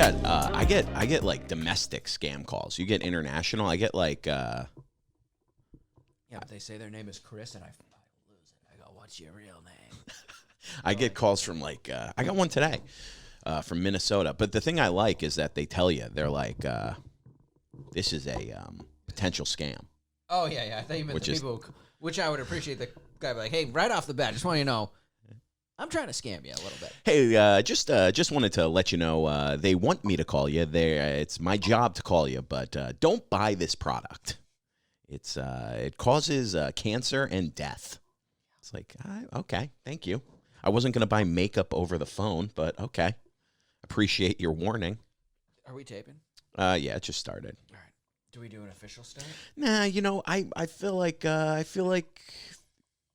I get like domestic scam calls. You get international. I get like Yeah, but they say their name is Chris, and I lose it. I go, what's your real name? I get calls from like I got one today from Minnesota. But the thing I like is that they tell you, they're like, this is a potential scam. Oh yeah. I thought you meant the people, which I would appreciate. The guy be like, hey, right off the bat, just want you to know, I'm trying to scam you a little bit. Hey, just wanted to let you know, they want me to call you. It's my job to call you, but don't buy this product. It causes cancer and death. It's like, okay, thank you. I wasn't going to buy makeup over the phone, but okay. Appreciate your warning. Are we taping? Yeah, it just started. All right. Do we do an official start? Nah, I feel like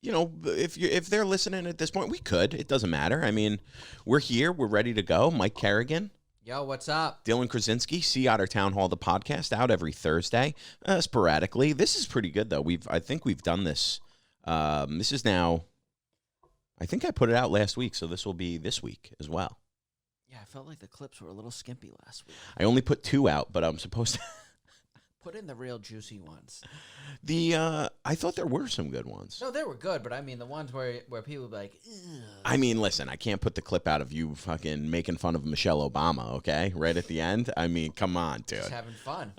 if they're listening at this point, we could. It doesn't matter. I mean, we're here. We're ready to go. Mike Kerrigan. Yo, what's up? Dylan Krasinski, Sea Otter Town Hall, the podcast, out every Thursday, sporadically. This is pretty good, though. I think we've done this. This is now, I think I put it out last week, so this will be this week as well. Yeah, I felt like the clips were a little skimpy last week. I only put 2 out, but I'm supposed to put in the real juicy ones. I thought there were some good ones. No, they were good, but I mean the ones where people would be like, ugh. I mean, listen, I can't put the clip out of you fucking making fun of Michelle Obama, okay? Right at the end. I mean, come on, dude. Just having fun.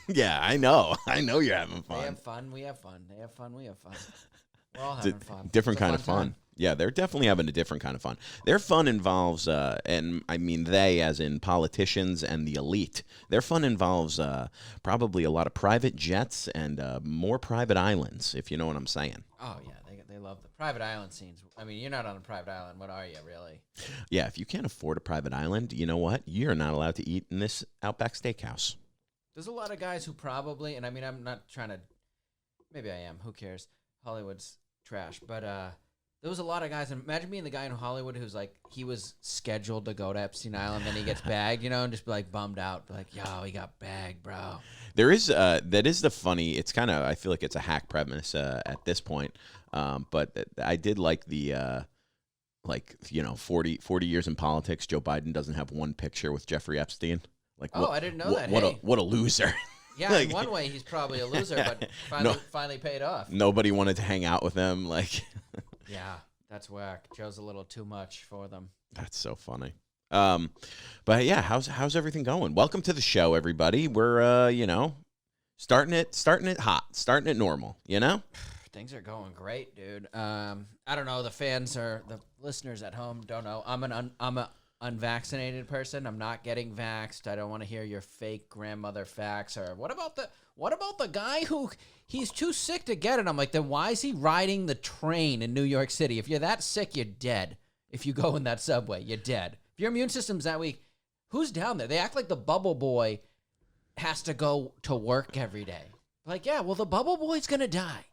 Yeah, I know. I know you're having fun. They have fun. We have fun. They have fun. We have fun. We're all having fun. Different kind of fun. Yeah, they're definitely having a different kind of fun. Their fun involves, and I mean they as in politicians and the elite, their fun involves probably a lot of private jets and more private islands, if you know what I'm saying. Oh, yeah, they love the private island scenes. I mean, you're not on a private island. What are you, really? Yeah, if you can't afford a private island, you know what? You're not allowed to eat in this Outback Steakhouse. There's a lot of guys who probably, and I mean, I'm not trying to, maybe I am, who cares? Hollywood's trash, but there was a lot of guys, and imagine being the guy in Hollywood who's like, he was scheduled to go to Epstein Island, then he gets bagged, and just be like bummed out, be like, yo, he got bagged, bro. There is, that is the funny, it's kind of, I feel like it's a hack premise at this point, but I did like the, 40 years in politics, Joe Biden doesn't have one picture with Jeffrey Epstein. Like, I didn't know that. What a loser. Yeah, like, in one way, he's probably a loser, but finally paid off. Nobody wanted to hang out with him. Yeah, that's whack. Joe's a little too much for them. That's so funny. But yeah, how's everything going? Welcome to the show, everybody. We're starting it hot, starting it normal. Things are going great, dude. I don't know. The listeners at home don't know. I'm an unvaccinated person. I'm not getting vaxxed. I don't want to hear your fake grandmother facts. Or what about the guy who he's too sick to get it? I'm like, then why is he riding the train in New York City? If you're that sick, you're dead. If you go in that subway, you're dead. If your immune system's that weak, who's down there? They act like the bubble boy has to go to work every day. Like, yeah, well, the bubble boy's gonna die.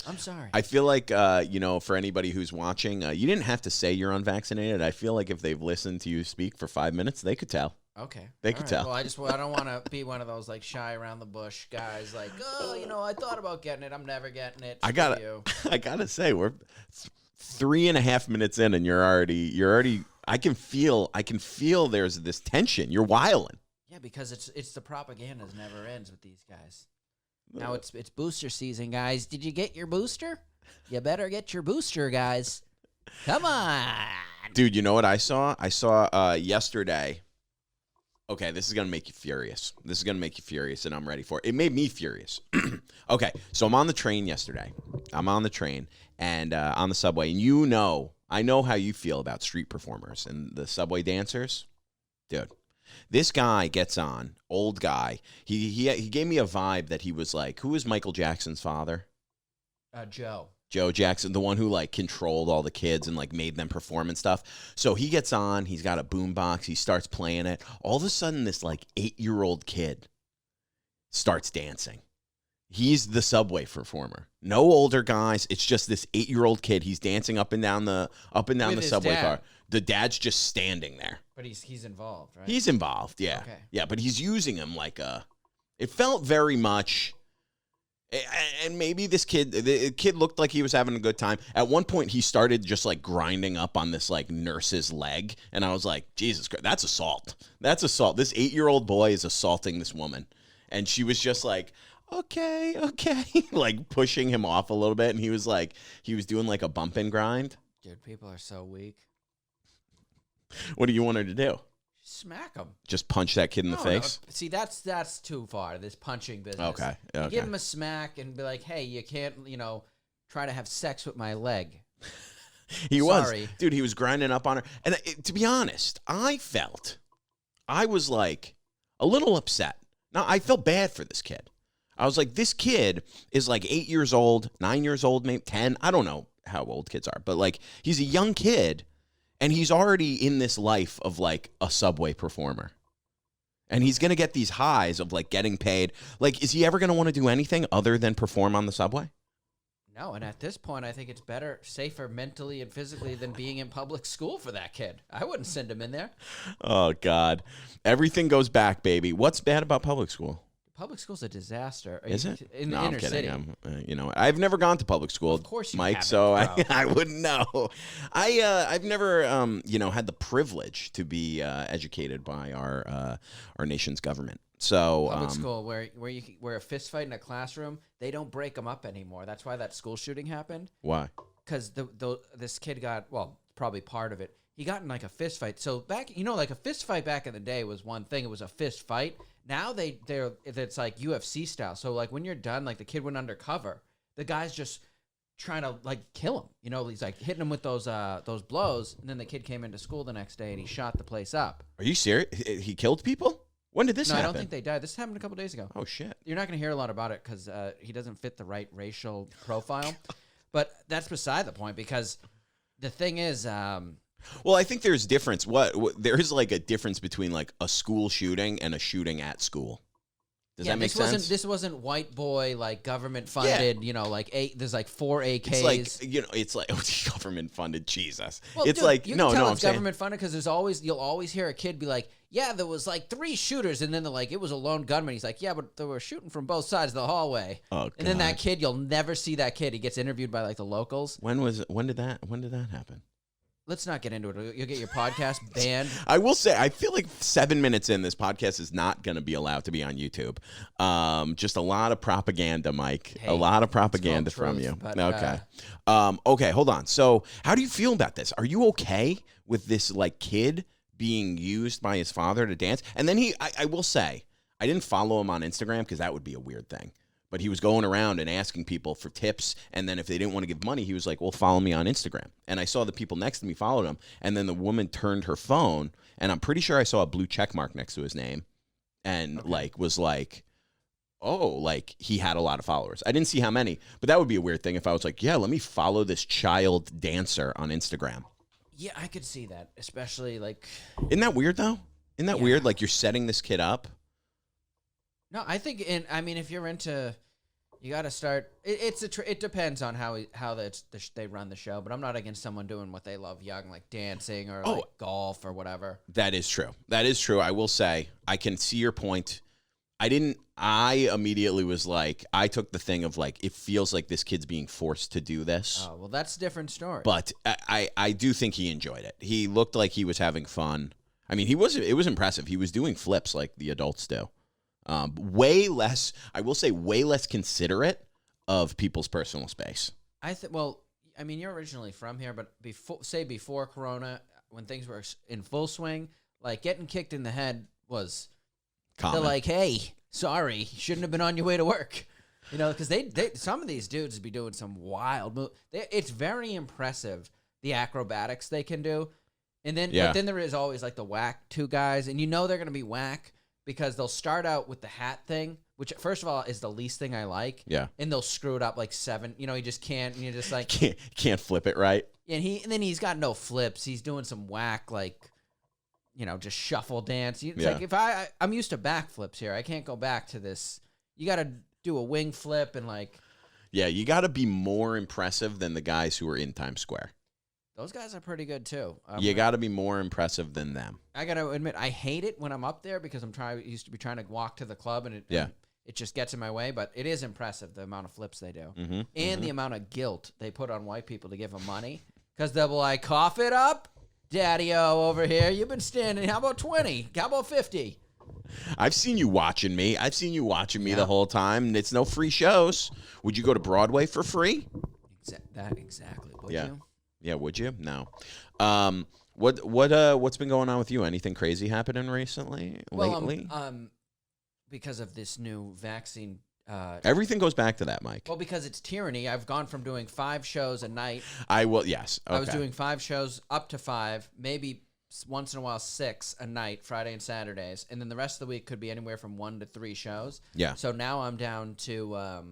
I'm sorry. I feel like, for anybody who's watching, you didn't have to say you're unvaccinated. I feel like if they've listened to you speak for 5 minutes, they could tell. Okay. They could tell. Well, I don't want to be one of those, like, shy around the bush guys, like, I thought about getting it. I'm never getting it. I gotta say, we're 3.5 minutes in, and you're already, I can feel there's this tension. You're wilding. Yeah, because it's the propaganda never ends with these guys. Now it's booster season, guys. Did you get your booster? You better get your booster, guys. Come on. Dude, you know what I saw? I saw yesterday. Okay, this is going to make you furious. And I'm ready for it. It made me furious. Okay, so I'm on the train yesterday. And on the subway. And I know how you feel about street performers and the subway dancers. Dude. This guy gets on, old guy. He gave me a vibe that he was like, who is Michael Jackson's father? Joe. Joe Jackson, the one who like controlled all the kids and like made them perform and stuff. So he gets on, he's got a boombox, he starts playing it. All of a sudden, this like 8-year-old kid starts dancing. He's the subway performer. No older guys. It's just this 8-year-old kid. He's dancing up and down the subway car. The dad's just standing there. But he's involved, right? He's involved, yeah. Okay. Yeah, but he's using him like it felt very much, And maybe the kid looked like he was having a good time. At one point, he started just like grinding up on this like nurse's leg. And I was like, Jesus Christ, that's assault. That's assault. This 8-year-old boy is assaulting this woman. And she was just like, okay, like pushing him off a little bit. And he was doing like a bump and grind. Dude, people are so weak. What do you want her to do? Smack him. Just punch that kid in the face? No. See, that's too far, this punching business. Okay. Give him a smack and be like, hey, you can't, try to have sex with my leg. He was. Dude, he was grinding up on her. And to be honest, I was like a little upset. Now, I felt bad for this kid. I was like, this kid is like 8 years old, 9 years old, maybe 10. I don't know how old kids are, but like he's a young kid and he's already in this life of like a Subway performer. And he's going to get these highs of like getting paid. Like, is he ever going to want to do anything other than perform on the Subway? No, and at this point, I think it's better, safer mentally and physically than being in public school for that kid. I wouldn't send him in there. Oh, God. Everything goes back, baby. What's bad about public school? Public school's a disaster. Is it? In no, the inner I'm kidding. city. I've never gone to public school, of course you Mike, haven't, so bro. I wouldn't know. I've never, had the privilege to be educated by our nation's government. So public school where a fist fight in a classroom, they don't break them up anymore. That's why that school shooting happened. Why? Because this kid got, probably part of it. He got in like a fist fight. So back, like a fist fight back in the day was one thing. It was a fist fight. Now it's like UFC style. So like when you're done, like the kid went undercover. The guy's just trying to like kill him. He's like hitting him with those blows. And then the kid came into school the next day and he shot the place up. Are you serious? He killed people? When did this happen? No, I don't think they died. This happened a couple days ago. Oh, shit. You're not going to hear a lot about it because he doesn't fit the right racial profile. But that's beside the point because the thing is... well, I think there's difference. There's like a difference between like a school shooting and a shooting at school. Does that make sense? This wasn't white boy like government funded. There's like 4 AKs. It's like government funded. Jesus. Well, It's dude, like you no, can tell no. It's government funded because you'll always hear a kid be like, "Yeah, there was like 3 shooters," and then they're like, "It was a lone gunman." He's like, "Yeah, but they were shooting from both sides of the hallway." Oh, God. And then that kid, you'll never see that kid. He gets interviewed by like the locals. When did that happen? Let's not get into it. You'll get your podcast banned. I will say, I feel like 7 minutes in, this podcast is not going to be allowed to be on YouTube. Just a lot of propaganda, Mike. Hey, a lot of propaganda from truth, you. but, Okay. Okay, hold on. So how do you feel about this? Are you okay with this like kid being used by his father to dance? And then I will say, I didn't follow him on Instagram because that would be a weird thing. But he was going around and asking people for tips. And then if they didn't want to give money, he was like, well, follow me on Instagram. And I saw the people next to me followed him. And then the woman turned her phone. And I'm pretty sure I saw a blue check mark next to his name. And was like, oh, like he had a lot of followers. I didn't see how many. But that would be a weird thing if I was like, yeah, let me follow this child dancer on Instagram. Yeah, I could see that. Especially like... Isn't that weird, though? Isn't that weird? Like you're setting this kid up? No, I think, if you're into, you got to start. It depends on how they run the show. But I'm not against someone doing what they love, young, like dancing or like golf or whatever. That is true. That is true. I will say, I can see your point. I immediately was like, I took the thing of like, it feels like this kid's being forced to do this. Oh, well, that's a different story. But I do think he enjoyed it. He looked like he was having fun. I mean, it was impressive. He was doing flips like the adults do. Way less considerate of people's personal space. You're originally from here, but before Corona, when things were in full swing, like getting kicked in the head was common. They're like, hey, sorry, you shouldn't have been on your way to work. Because some of these dudes be doing some wild moves. It's very impressive, the acrobatics they can do. And then, but then there is always like the whack 2 guys, and they're going to be whack. Because they'll start out with the hat thing, which first of all is the least thing I like. Yeah. And they'll screw it up like 7. He just can't. And you're just like can't flip it right. And then he's got no flips. He's doing some whack like, just shuffle dance. It's like if I'm used to backflips here. I can't go back to this. You got to do a wing flip and like. Yeah, you got to be more impressive than the guys who are in Times Square. Those guys are pretty good too. You got to be more impressive than them. I got to admit, I hate it when I'm up there because used to be trying to walk to the club and it just gets in my way. But it is impressive the amount of flips they do, Mm-hmm. and the amount of guilt they put on white people to give them money, because they'll be like, cough it up, Daddy-O over here. You've been standing. How about 20? How about 50? I've seen you watching me. The whole time. And it's no free shows. Would you go to Broadway for free? Exactly. Would Yeah. you? Yeah, would you? No. What's been going on with you? Anything crazy happening lately? Because of this new vaccine. Everything goes back to that, Mike. Well, because it's tyranny. I've gone from doing 5 shows a night. Yes. Okay. I was doing 5 shows, up to 5, maybe once in a while 6 a night, Friday and Saturdays, and then the rest of the week could be anywhere from 1 to 3 shows. Yeah. So now I'm down to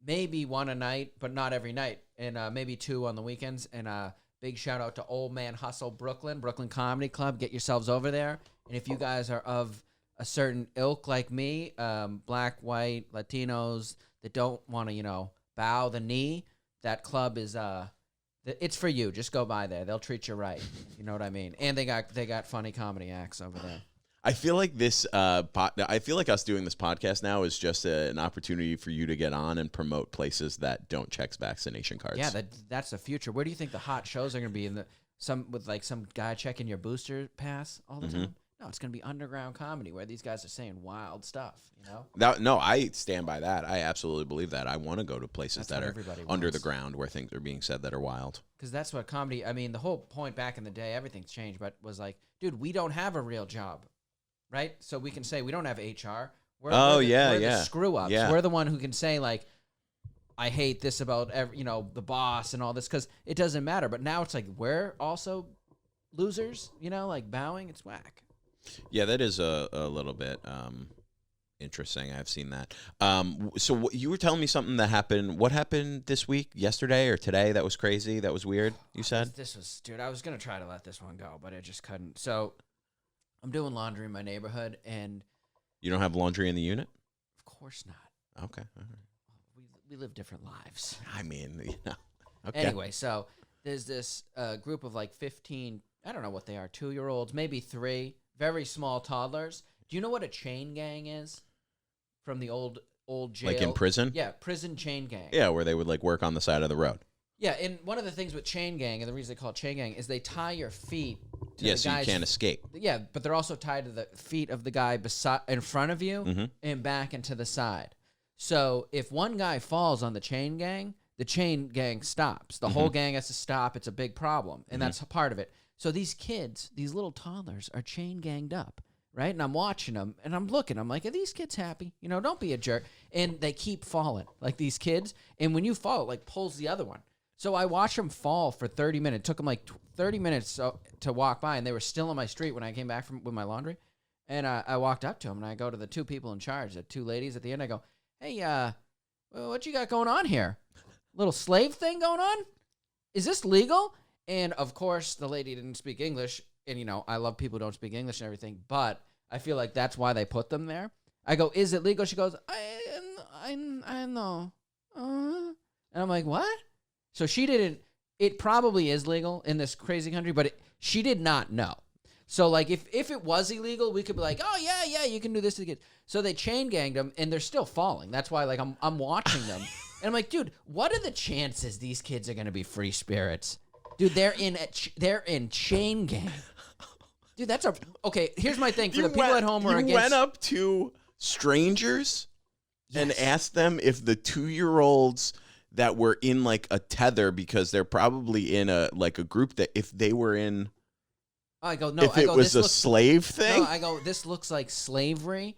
maybe 1 a night, but not every night, and maybe 2 on the weekends. And big shout out to Old Man Hustle Brooklyn Comedy Club. Get yourselves over there. And if you guys are of a certain ilk like me, black, white, Latinos that don't want to, bow the knee, that club is it's for you. Just go by there. They'll treat you right. You know what I mean? And they got funny comedy acts over there. I feel like I feel like us doing this podcast now is just an opportunity for you to get on and promote places that don't check vaccination cards. Yeah, that's the future. Where do you think the hot shows are going to be? Some guy checking your booster pass all the time? No, it's going to be underground comedy where these guys are saying wild stuff, No, I stand by that. I absolutely believe that. I want to go to places that are under the ground where things are being said that are wild. Because that's what comedy, the whole point back in the day, everything's changed, but was like, dude, we don't have a real job, right? So we can say we don't have HR. We're the screw-ups. Yeah. We're the one who can say, like, I hate this about the boss and all this, because it doesn't matter. But now it's like we're also losers, like bowing. It's whack. Yeah, that is a little bit interesting. I've seen that. So you were telling me something that happened. What happened this week, yesterday or today? That was crazy. That was weird. You said dude. I was gonna try to let this one go, but I just couldn't. So I'm doing laundry in my neighborhood, and you don't have laundry in the unit? Of course not. Okay. All right. We live different lives. Okay. Anyway, so there's this group of like 15. I don't know what they are. 2-year-olds, maybe 3. Very small toddlers. Do you know what a chain gang is? From the old jail. Like in prison? Yeah, prison chain gang. Yeah, where they would like work on the side of the road. Yeah, and one of the things with chain gang, and the reason they call it chain gang, is they tie your feet to the so you can't escape. Yeah, but they're also tied to the feet of the guy in front of you and back and to the side. So if one guy falls on the chain gang stops. The whole gang has to stop. It's a big problem, and that's a part of it. So these kids, these little toddlers, are chain ganged up, right? And I'm watching them, and I'm looking. I'm like, are these kids happy? Don't be a jerk. And they keep falling, like these kids. And when you fall, it like pulls the other one. So I watched them fall for 30 minutes. It took them like 30 minutes to walk by, and they were still on my street when I came back with my laundry. And I walked up to them, and I go to the 2 people in charge, the 2 ladies at the end. I go, hey, what you got going on here? Little slave thing going on? Is this legal? And, of course, the lady didn't speak English. And, I love people who don't speak English and everything. But I feel like that's why they put them there. I go, is it legal? She goes, I know. And I'm like, what? So she didn't. It probably is legal in this crazy country, but she did not know. So, like, if it was illegal, we could be like, oh, yeah, you can do this to the kids. So they chain ganged them, and they're still falling. That's why, like, I'm watching them. And I'm like, dude, what are the chances these kids are going to be free spirits? Dude, they're in chain gang. Dude, okay. Here's my thing for the people at home who are against. You went up to strangers and asked them if the 2-year-olds that were in like a tether, because they're probably in a group, that if they were in. I go, no. If it was a slave thing. No, I go, this looks like slavery.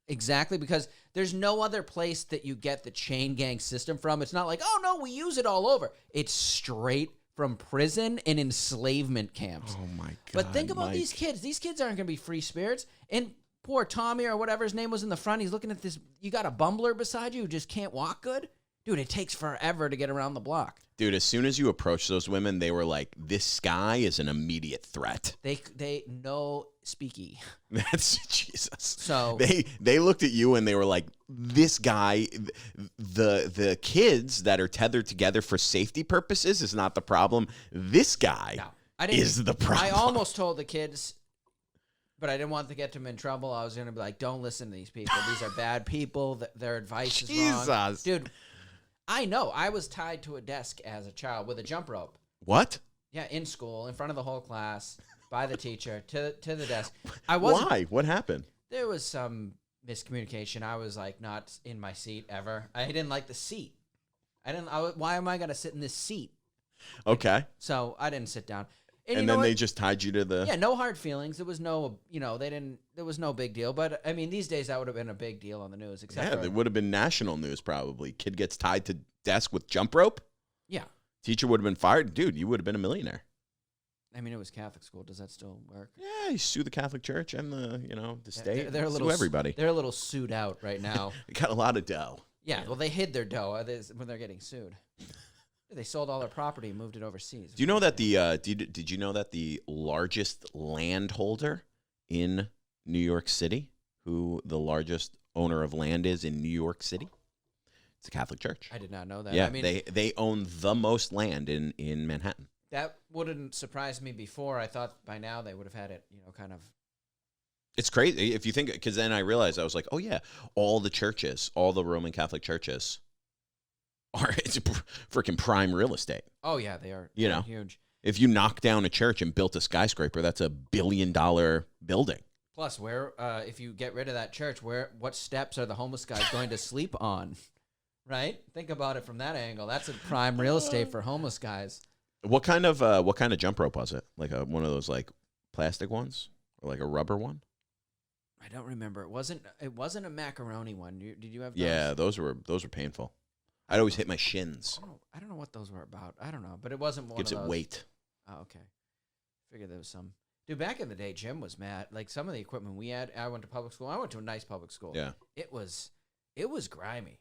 Exactly, because there's no other place that you get the chain gang system from. It's not like, oh no, we use it all over. It's straight from prison and enslavement camps. Oh my God. But think about Mike. these kids. These kids aren't going to be free spirits. And poor Tommy or whatever his name was in the front, he's looking at this. You got a bumbler beside you who just can't walk good? Dude, it takes forever to get around the block. Dude, as soon as you approach those women, they were like, this guy is an immediate threat. They know speaky. That's Jesus. So they looked at you and they were like, this guy, the kids that are tethered together for safety purposes is not the problem. This guy is the problem. I almost told the kids, But I didn't want to get them in trouble. I was going to be like, don't listen to these people. These are bad people. Their advice is wrong. Jesus. Dude, I know. I was tied to a desk as a child with a jump rope. What? Yeah, in school, in front of the whole class, by the teacher, to the desk. Why? What happened? There was some miscommunication. I was like not in my seat ever. I didn't like the seat. Why am I going to sit in this seat? Okay. So I didn't sit down. And then they just tied you to the... Yeah, no hard feelings. There was no, there was no big deal. But, I mean, these days that would have been a big deal on the news. It would have been national news probably. Kid gets tied to desk with jump rope? Yeah. Teacher would have been fired. Dude, you would have been a millionaire. I mean, it was Catholic school. Does that still work? Yeah, you sue the Catholic Church and the state. They're a little, sue everybody. They're a little sued out right now. They got a lot of dough. Yeah, well, they hid their dough when they're getting sued. They sold all their property and moved it overseas. Do you know that did you know that the largest landholder in New York City, who the largest owner of land is in New York City? It's a Catholic church. I did not know that. Yeah, I mean, they own the most land in Manhattan. That wouldn't surprise me before. I thought by now they would have had it, kind of. It's crazy if you think, because then I realized I was like, oh yeah, all the Roman Catholic churches it's freaking prime real estate. Oh yeah, they are. They're huge. If you knock down a church and built a skyscraper, that's $1 billion building. Plus, if you get rid of that church, what steps are the homeless guys going to sleep on? Right? Think about it from that angle. That's a prime real estate for homeless guys. What kind of jump rope was it? Like one of those like plastic ones or like a rubber one? I don't remember. It wasn't a macaroni one. Did you have those? Yeah, those were painful. I'd always hit my shins. I don't know what those were about. I don't know, but it wasn't one Gives of those. it weight. Oh, okay. Figured there was some. Dude, back in the day, Jim was mad. Like some of the equipment we had, I went to public school. I went to a nice public school. Yeah. It was grimy,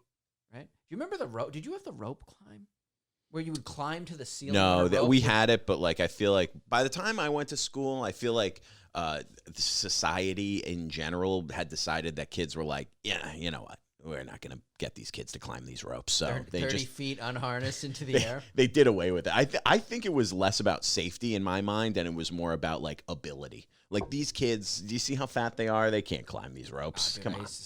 right? Do you remember the rope? Did you have the rope climb? Where you would climb to the ceiling? No, we had it, but like I feel like by the time I went to school, I feel like society in general had decided that kids were like, yeah, you know what? We're not going to get these kids to climb these ropes. So they 30 just feet unharnessed into the air. They did away with it. I think it was less about safety in my mind, and it was more about like ability. Like these kids, do you see how fat they are? They can't climb these ropes. Dude, Come I on. used to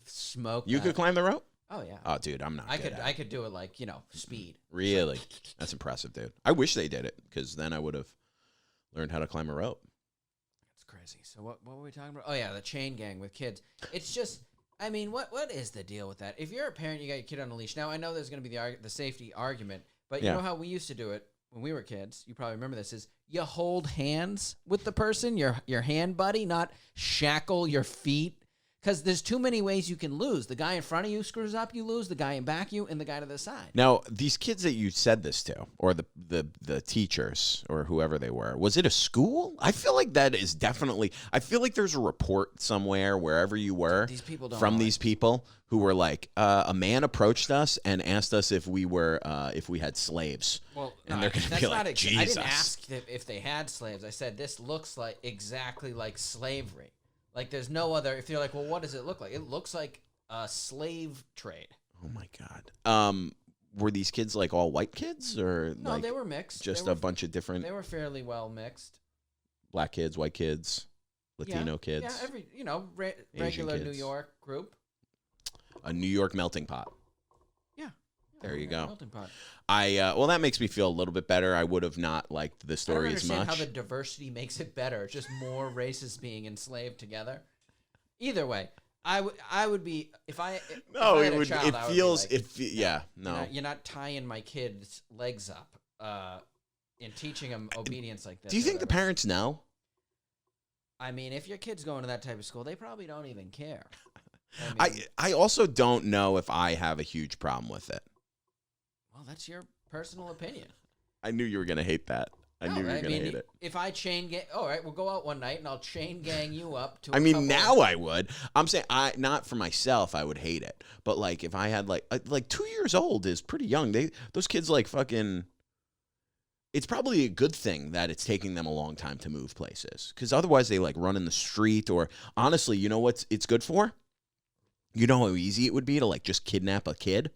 smoke. You could climb the rope? Oh yeah. Oh, dude, I'm not. I could do it like speed. Really? That's impressive, dude. I wish they did it because then I would have learned how to climb a rope. That's crazy. So what were we talking about? Oh yeah, the chain gang with kids. It's just. I mean, what is the deal with that? If you're a parent, you got your kid on a leash. Now, I know there's going to be the safety argument, but you know how we used to do it when we were kids? You probably remember this, is you hold hands with the person, your hand buddy, not shackle your feet. Because there's too many ways you can lose. The guy in front of you screws up, you lose. The guy in back of you, and the guy to the side. Now, these kids that you said this to, or the teachers, or whoever they were, was it a school? I feel like that is definitely. I feel like there's a report somewhere, wherever you were, these people don't from these people who were like, a man approached us and asked us if we had slaves. Well, and they're going to be like, Jesus. I didn't ask if they had slaves. I said this looks like exactly like slavery. Like, there's no other. If you're like, well, what does it look like? It looks like a slave trade. Oh my God. Were these kids like all white kids, or no? Like they were mixed. Just a bunch of different. They were fairly well mixed. Black kids, white kids, Latino kids. Yeah, every regular New York group. A New York melting pot. Yeah. There you go. Melting pot. Well, that makes me feel a little bit better. I would have not liked the story as much. I don't understand how the diversity makes it better. It's just more races being enslaved together. Either way, I would be if I had a child, it feels You're not tying my kid's legs up and teaching him obedience like this. Do you think the parents know? I mean, if your kid's going to that type of school, they probably don't even care. I also don't know if I have a huge problem with it. Well, that's your personal opinion. I knew you were going to hate that. I knew you were going to hate it. If I chain gang, all right, we'll go out one night and I'll chain gang you up to. Now I would. I'm saying not for myself. I would hate it, but like if I had like 2 years old is pretty young. Those kids like fucking. It's probably a good thing that it's taking them a long time to move places, because otherwise they like run in the street, or honestly, you know what it's good for? You know how easy it would be to like just kidnap a kid?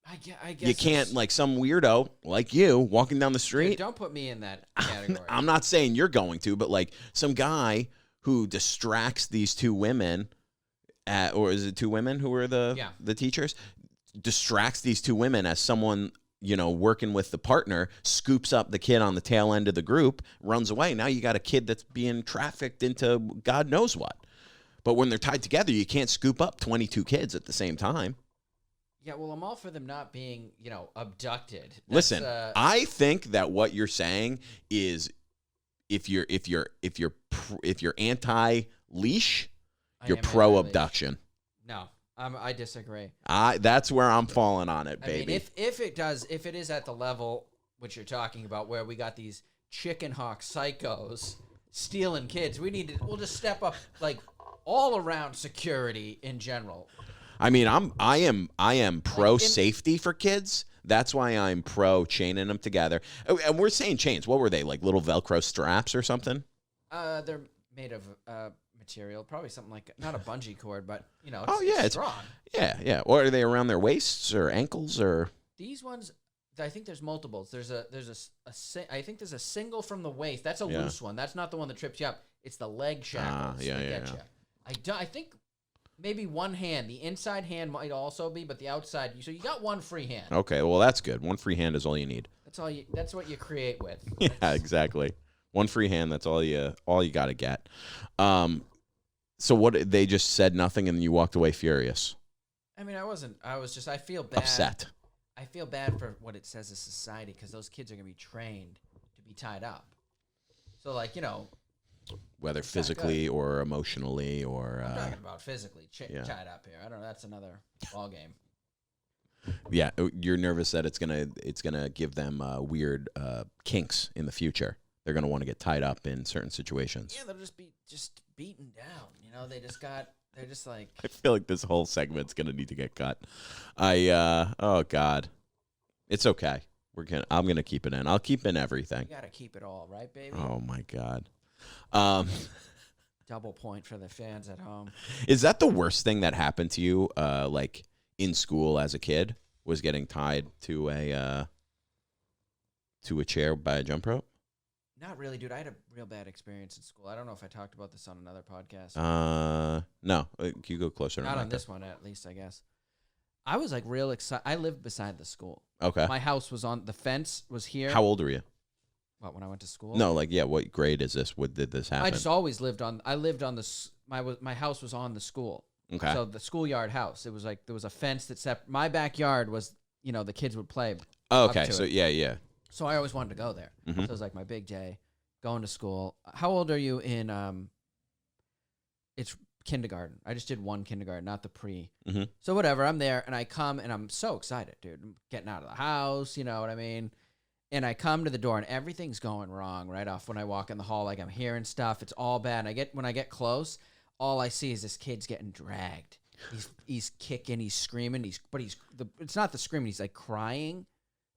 I guess You can't, like some weirdo like you walking down the street. Dude, don't put me in that category. I'm not saying you're going to, but like some guy who distracts these two women, or is it two women who are the teachers? Distracts these two women as someone, working with the partner, scoops up the kid on the tail end of the group, runs away. Now you got a kid that's being trafficked into God knows what. But when they're tied together, you can't scoop up 22 kids at the same time. Yeah, well, I'm all for them not being, abducted. Listen, I think that what you're saying is, if you're anti-leash, you're pro-abduction. No, I disagree. That's where I'm falling on it, baby. I mean, if it is at the level which you're talking about, where we got these chicken hawk psychos stealing kids, we'll just step up like all around security in general. I mean, I am pro safety for kids. That's why I'm pro chaining them together. And we're saying chains. What were they, like little Velcro straps or something? They're made of material, probably something like not a bungee cord, but it's strong. Yeah. Or are they around their waists or ankles or? These ones, I think there's multiples. I think there's a single from the waist. That's a loose one. That's not the one that trips you up. It's the leg shackles that get you. I think. Maybe one hand. The inside hand might also be, but the outside. So you got one free hand. Okay, well that's good. One free hand is all you need. That's what you create with. Yeah, exactly. One free hand. That's all you got to get. So what? They just said nothing, and you walked away furious. I mean, I wasn't. I was just. I feel bad. Upset. I feel bad for what it says as society, because those kids are gonna be trained to be tied up. So whether physically or emotionally or I'm talking about physically tied up here. I don't know. That's another ball game. Yeah, you're nervous that it's gonna give them weird kinks in the future. They're gonna want to get tied up in certain situations. Yeah, they'll just be beaten down. They're just like. I feel like this whole segment's gonna need to get cut. Oh God, it's okay. I'm gonna keep it in. I'll keep in everything. You gotta keep it all, right, baby? Oh my God. Double point for the fans at home. Is that the worst thing that happened to you, like in school as a kid, was getting tied to a chair by a jump rope? Not really, dude. I had a real bad experience in school. I don't know if I talked about this on another podcast. No. Can you go closer? Not on this one, at least, I guess. I was like real excited. I lived beside the school. Okay. My house was the fence was here. How old were you? What, when I went to school? No, what grade is this? What did this happen? I just always lived on my house was on the school. Okay. So the schoolyard house. It was like there was a fence that my backyard was, the kids would play. Oh, okay. So yeah. So I always wanted to go there. Mm-hmm. So it was like my big day, going to school. How old are you in it's kindergarten. I just did one kindergarten, not the pre. Mm-hmm. So whatever, I'm there and I come and I'm so excited, dude. I'm getting out of the house, you know what I mean? And I come to the door and everything's going wrong right off when I walk in the hall. Like I'm hearing stuff. It's all bad. And when I get close, all I see is this kid's getting dragged. He's kicking, he's screaming, it's not the screaming, he's like crying,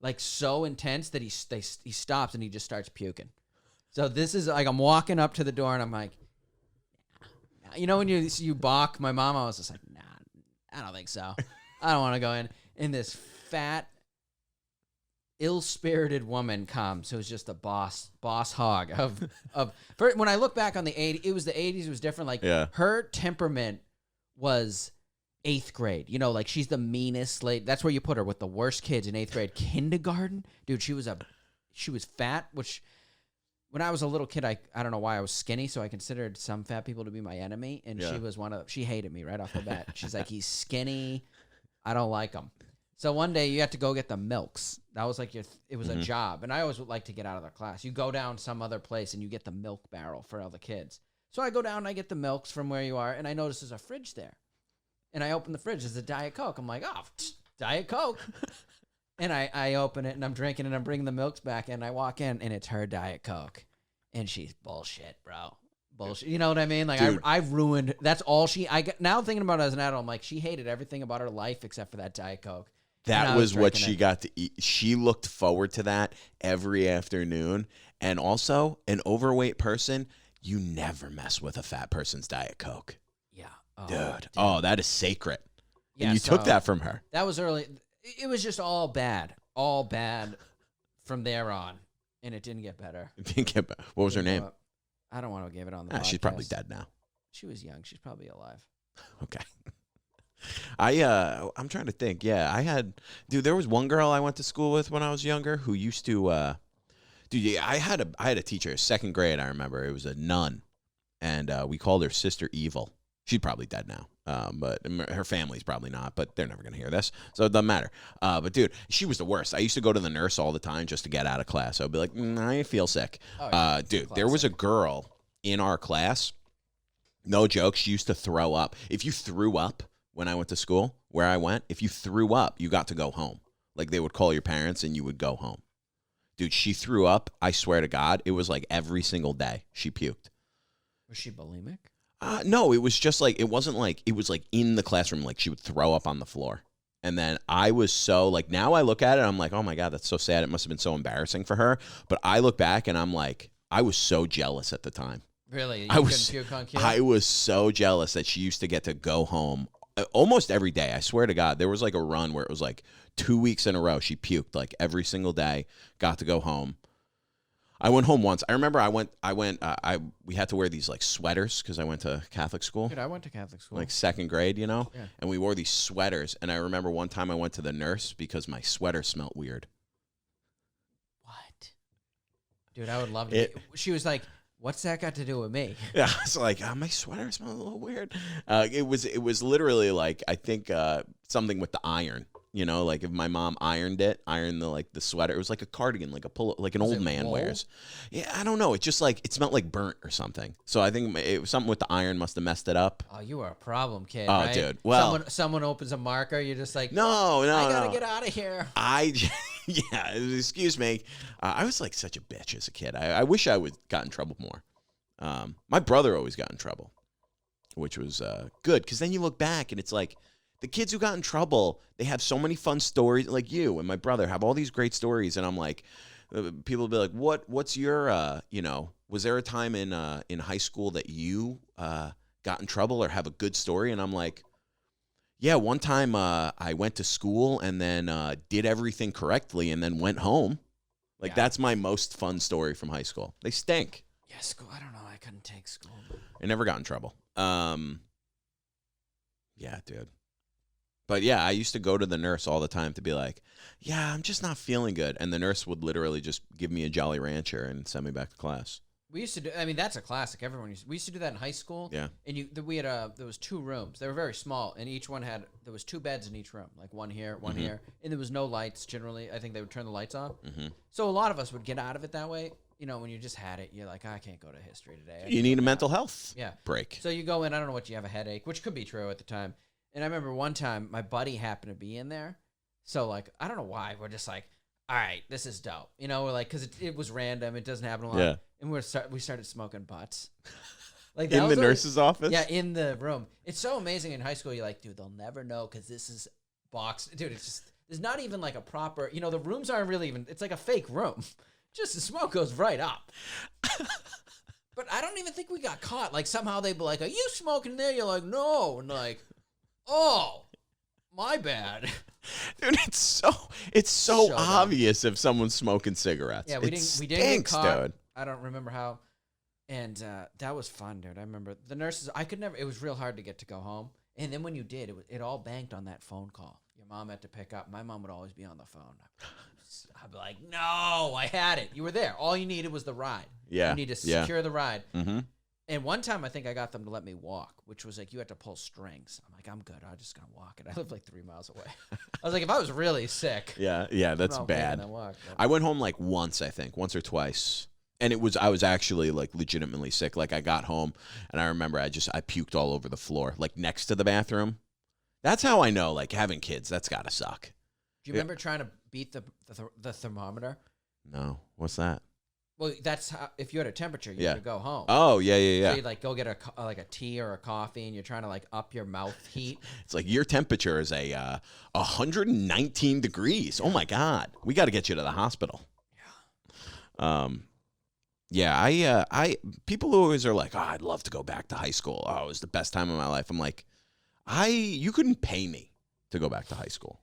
like so intense that he stops and he just starts puking. So this is like I'm walking up to the door and I'm like, when you balk, my mom, I was just like, nah, I don't think so. I don't want to go in. And this fat, ill-spirited woman comes who's just a boss hog when I look back on the 80s, it was the 80s, it was different. Like her temperament was 8th grade. Like she's the meanest lady. That's where you put her, with the worst kids in 8th grade. Kindergarten, dude, she was fat, which when I was a little kid, I don't know why I was skinny, so I considered some fat people to be my enemy, and she was she hated me right off the bat. She's like, he's skinny, I don't like him. So one day you had to go get the milks. That was like it was a job. And I always would like to get out of the class. You go down some other place and you get the milk barrel for all the kids. So I go down and I get the milks from where you are, and I notice there's a fridge there. And I open the fridge. There's a Diet Coke. I'm like, Diet Coke. And I open it and I'm drinking and I'm bringing the milks back, and I walk in and it's her Diet Coke. And she's bullshit, bro. Bullshit. You know what I mean? Like I've ruined. That's all now thinking about it as an adult, I'm like, she hated everything about her life except for that Diet Coke. That was what she got to eat. She looked forward to that every afternoon. And also, an overweight person, you never mess with a fat person's Diet Coke. Yeah. Dude. Oh, that is sacred. Yeah, and you took that from her. That was early. it was just all bad from there on, and it didn't get better. What was her name? I don't want to give it on the podcast. She's probably dead now. She was young. She's probably alive. Okay. I'm trying to think. Yeah, there was one girl I went to school with when I was younger who used to, I had a teacher, second grade, I remember. It was a nun, and we called her Sister Evil. She's probably dead now, but her family's probably not, but they're never going to hear this, so it doesn't matter. But, dude, she was the worst. I used to go to the nurse all the time just to get out of class. I would be like, I feel sick. Oh, yeah, dude, there was a girl in our class, no joke, she used to throw up. If you threw up when I went to school, where I went, if you threw up, you got to go home. Like, they would call your parents, and you would go home. Dude, she threw up, I swear to God, it was like every single day she puked. Was she bulimic? No, it was just like, it wasn't like, it was like in the classroom, like she would throw up on the floor. And then I was so, like, now I look at it, I'm like, oh my God, that's so sad. It must have been so embarrassing for her. But I look back and I'm like, I was so jealous at the time. Really? I was so jealous that she used to get to go home almost every day. I swear to God, there was like a run where it was like 2 weeks in a row. She puked like every single day, got to go home. I went home once. I remember we had to wear these like sweaters because I went to Catholic school. Dude, I went to Catholic school. Like second grade, you know? Yeah. And we wore these sweaters. And I remember one time I went to the nurse because my sweater smelled weird. What? Dude, I would love to. She was like, what's that got to do with me? Yeah, I was like, my sweater smells a little weird. It was literally like, I think something with the iron. You know, like if my mom ironed the sweater, it was like a cardigan, like a pull, like an old man wears. Yeah, I don't know. It just like, it smelled like burnt or something. So I think it was something with the iron must have messed it up. Oh, you are a problem, kid. Oh, right? dude. Well, someone opens a marker, you're just like, no, I gotta get out of here. Yeah, excuse me. I was like such a bitch as a kid. I wish I would got in trouble more. My brother always got in trouble, which was good because then you look back and it's like, the kids who got in trouble, they have so many fun stories. Like you and my brother have all these great stories, and I'm like, people will be like, "What's your, was there a time in high school that you got in trouble or have a good story?" And I'm like, yeah, one time I went to school and then did everything correctly and then went home. Like that's my most fun story from high school. They stink. Yeah, school. I don't know. I couldn't take school. I never got in trouble. Yeah, dude. But yeah, I used to go to the nurse all the time to be like, yeah, I'm just not feeling good. And the nurse would literally just give me a Jolly Rancher and send me back to class. We used to do, I mean, that's a classic. We used to do that in high school. Yeah. And we had there was 2 rooms. They were very small. And each one there was 2 beds in each room. Like one here, one here. And there was no lights generally. I think they would turn the lights off. Mm-hmm. So a lot of us would get out of it that way. You know, when you just had it, you're like, I can't go to history today. You need a mental health break. So you go in, I don't know what you have a headache, which could be true at the time. And I remember one time my buddy happened to be in there. So, like, I don't know why. We're just like, all right, this is dope. You know, we're like, because it was random. It doesn't happen a lot. Yeah. And we started smoking butts. Like in the nurse's office? Yeah, in the room. It's so amazing in high school. You're like, dude, they'll never know because this is boxed. Dude, it's just, there's not even like a proper, the rooms aren't really even, it's like a fake room. Just the smoke goes right up. But I don't even think we got caught. Like, somehow they'd be like, are you smoking there? You're like, no. And like, oh, my bad. Dude, it's so obvious if someone's smoking cigarettes. Yeah, we didn't get caught. Dude. I don't remember how. And that was fun, dude. I remember the nurses. It was real hard to get to go home. And then when you did, it all banked on that phone call. Your mom had to pick up. My mom would always be on the phone. I'd be like, no, I had it. You were there. All you needed was the ride. Yeah. You need to secure the ride. Mm-hmm. And one time, I think I got them to let me walk, which was like, you had to pull strings. I'm like, I'm good. I'm just going to walk it. I live like 3 miles away. I was like, if I was really sick. Yeah, that's bad. I went home like once or twice. And I was actually like legitimately sick. Like I got home and I remember I puked all over the floor, like next to the bathroom. That's how I know, like having kids, that's got to suck. Do you remember trying to beat the thermometer? No. What's that? Well, that's how, if you had a temperature, you had to go home. Oh, yeah. So you'd like go get a tea or a coffee, and you're trying to like up your mouth heat. It's like your temperature is 119 degrees. Oh my God, we got to get you to the hospital. Yeah. I people who always are like, oh, I'd love to go back to high school. Oh, it was the best time of my life. I'm like, you couldn't pay me to go back to high school.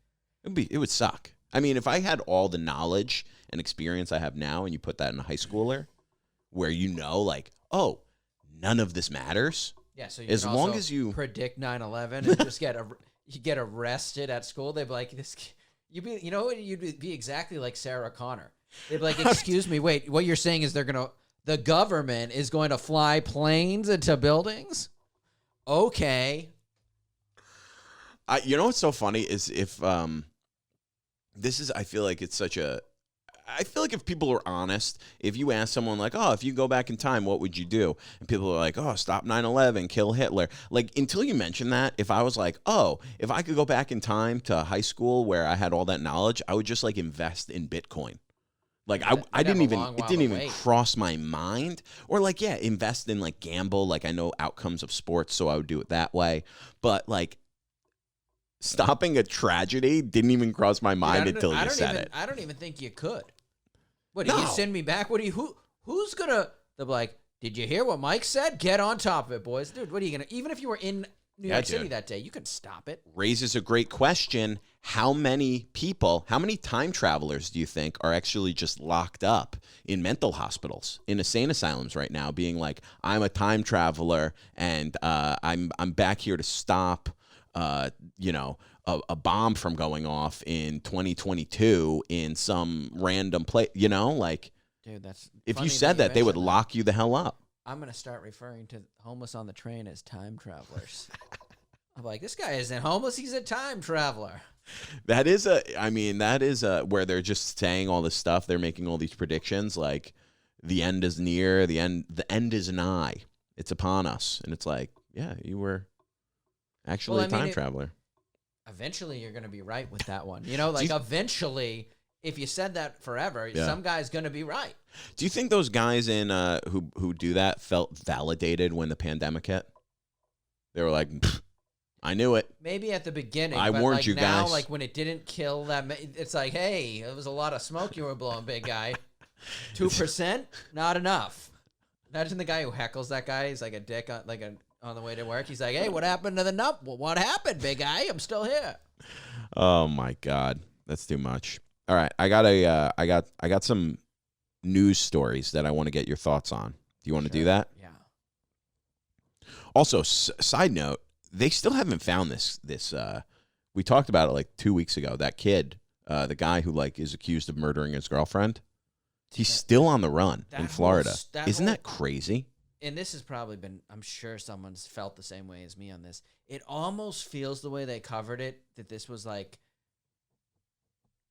It would suck. I mean, if I had all the knowledge and experience I have now, and you put that in a high schooler, where like, oh, none of this matters. Yeah, so you as can long also as you predict 9/11 and just you get arrested at school, they'd be like, you'd be exactly like Sarah Connor. They'd be like, excuse me, wait, what you're saying is the government is going to fly planes into buildings? Okay. You know what's so funny is if I feel like it's such a. I feel like if people are honest, if you ask someone like, oh, if you go back in time, what would you do? And people are like, oh, stop 9/11, kill Hitler. Like, until you mention that, if I was like, oh, if I could go back in time to high school where I had all that knowledge, I would just like invest in Bitcoin. Like, it didn't even cross my mind. Or like, yeah, invest in like gamble. Like, I know outcomes of sports, so I would do it that way. But like, stopping a tragedy didn't even cross my mind until you said it. I don't even think you could. What, do you send me back? Who's gonna? They'll be like, did you hear what Mike said? Get on top of it, boys. Dude, what are you gonna? Even if you were in New York City that day, you can stop it. Raises a great question. How many time travelers do you think are actually just locked up in mental hospitals, in insane asylums right now, being like, I'm a time traveler and I'm back here to stop a bomb from going off in 2022 in some random place, like, dude, that's if you said that, they would lock you the hell up. I'm going to start referring to homeless on the train as time travelers. I'm like, this guy isn't homeless. He's a time traveler. That is where they're just saying all this stuff. They're making all these predictions like the end is near, the end is nigh. It's upon us. And it's like, yeah, you were actually a time traveler. Eventually, you're going to be right with that one. Eventually, if you said that forever, some guy's going to be right. Do you think those guys in who do that felt validated when the pandemic hit? They were like, I knew it. Maybe at the beginning. I warned you now, guys. Like when it didn't kill that, it's like, hey, it was a lot of smoke you were blowing, big guy. 2%, not enough. Imagine the guy who heckles that guy. He's like a dick, on the way to work. He's like, hey, what happened to the nut? Well, what happened, big guy? I'm still here. Oh my God. That's too much. All right. I got some news stories that I want to get your thoughts on. Do you want to do that? Yeah. Also, side note, they still haven't found this we talked about it like 2 weeks ago. That kid, the guy who like is accused of murdering his girlfriend. He's still on the run in Florida. Isn't that crazy? And this has probably been, I'm sure someone's felt the same way as me on this. It almost feels the way they covered it, that this was like,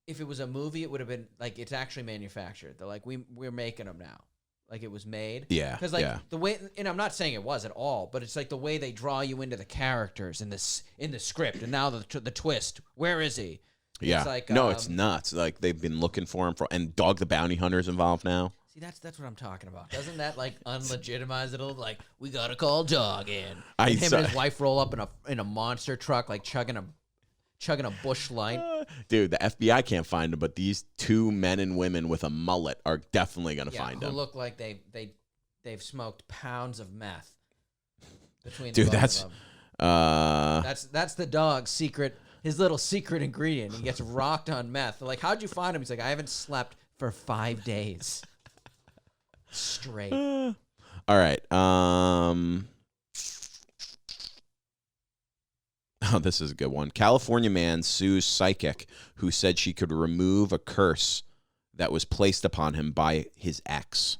if it was a movie, it would have been like, it's actually manufactured. They're like, we're making them now. Like it was made. Yeah. Because the way, and I'm not saying it was at all, but it's like the way they draw you into the characters in the script. And now the twist, where is he? Yeah. It's like, no, it's nuts. Like they've been looking for him and Dog the Bounty Hunter's involved now. See, that's what I'm talking about. Doesn't that like unlegitimize it a little? Like we gotta call Dog in. And him and his wife roll up in a monster truck, like chugging a bush light. Dude, the FBI can't find him, but these two men and women with a mullet are definitely gonna find him. Who look like they've smoked pounds of meth between. Dude, that's the dog's secret. His little secret ingredient. He gets rocked on meth. They're like, how'd you find him? He's like, I haven't slept for 5 days. Straight. All right. Oh, this is a good one. California man sues psychic who said she could remove a curse that was placed upon him by his ex.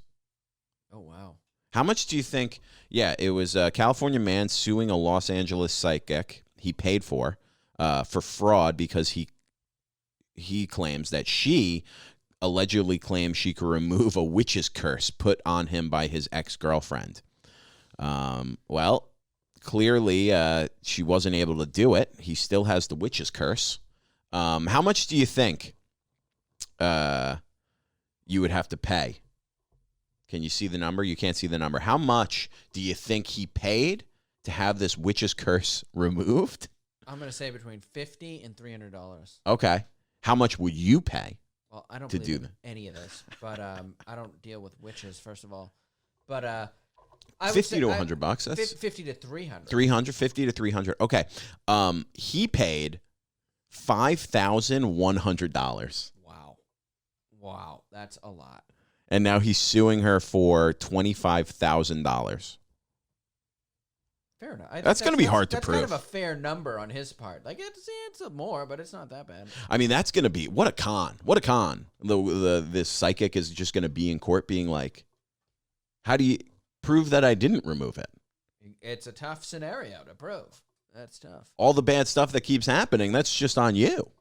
Oh, wow. How much do you think? Yeah, it was a California man suing a Los Angeles psychic he paid for fraud because he claims that she allegedly claims she could remove a witch's curse put on him by his ex-girlfriend. Well, clearly she wasn't able to do it. He still has the witch's curse. How much do you think you would have to pay? Can you see the number? You can't see the number. How much do you think he paid to have this witch's curse removed? I'm going to say between $50 and $300. Okay. How much would you pay? Well, I don't believe in any of this, but I don't deal with witches, first of all. But I would say $50 to $100. That's 50 to 300. 350 to 300. Okay. He paid $5,100. Wow, that's a lot. And now he's suing her for $25,000. Fair enough. That's going to be hard to that's prove. That's kind of a fair number on his part. Like it's more, but it's not that bad. I mean, that's going to be what a con. What a con. This psychic is just going to be in court being like, how do you prove that I didn't remove it? It's a tough scenario to prove. That's tough. All the bad stuff that keeps happening, that's just on you.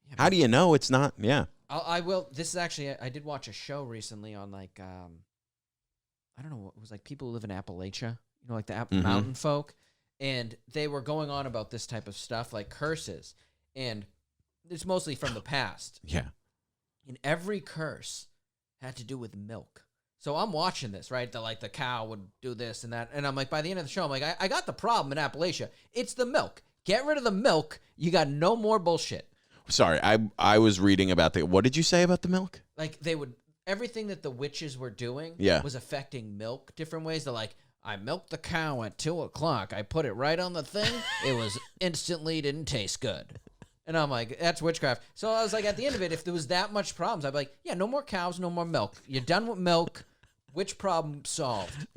Yeah, how do you know it's not? Yeah. I will. This is actually, I did watch a show recently on like, I don't know, it was like people who live in Appalachia, you know, like the mountain folk. And they were going on about this type of stuff, like curses. And it's mostly from the past. Yeah. And every curse had to do with milk. So I'm watching this, right? The cow would do this and that. And I'm like, by the end of the show, I'm like, I got the problem in Appalachia. It's the milk. Get rid of the milk. You got no more bullshit. Sorry, I was reading about what did you say about the milk? Like everything that the witches were doing was affecting milk different ways. They're like, I milked the cow at 2:00. I put it right on the thing. It was instantly didn't taste good. And I'm like, that's witchcraft. So I was like, at the end of it, if there was that much problems, I'd be like, yeah, no more cows, no more milk. You're done with milk. Which problem solved?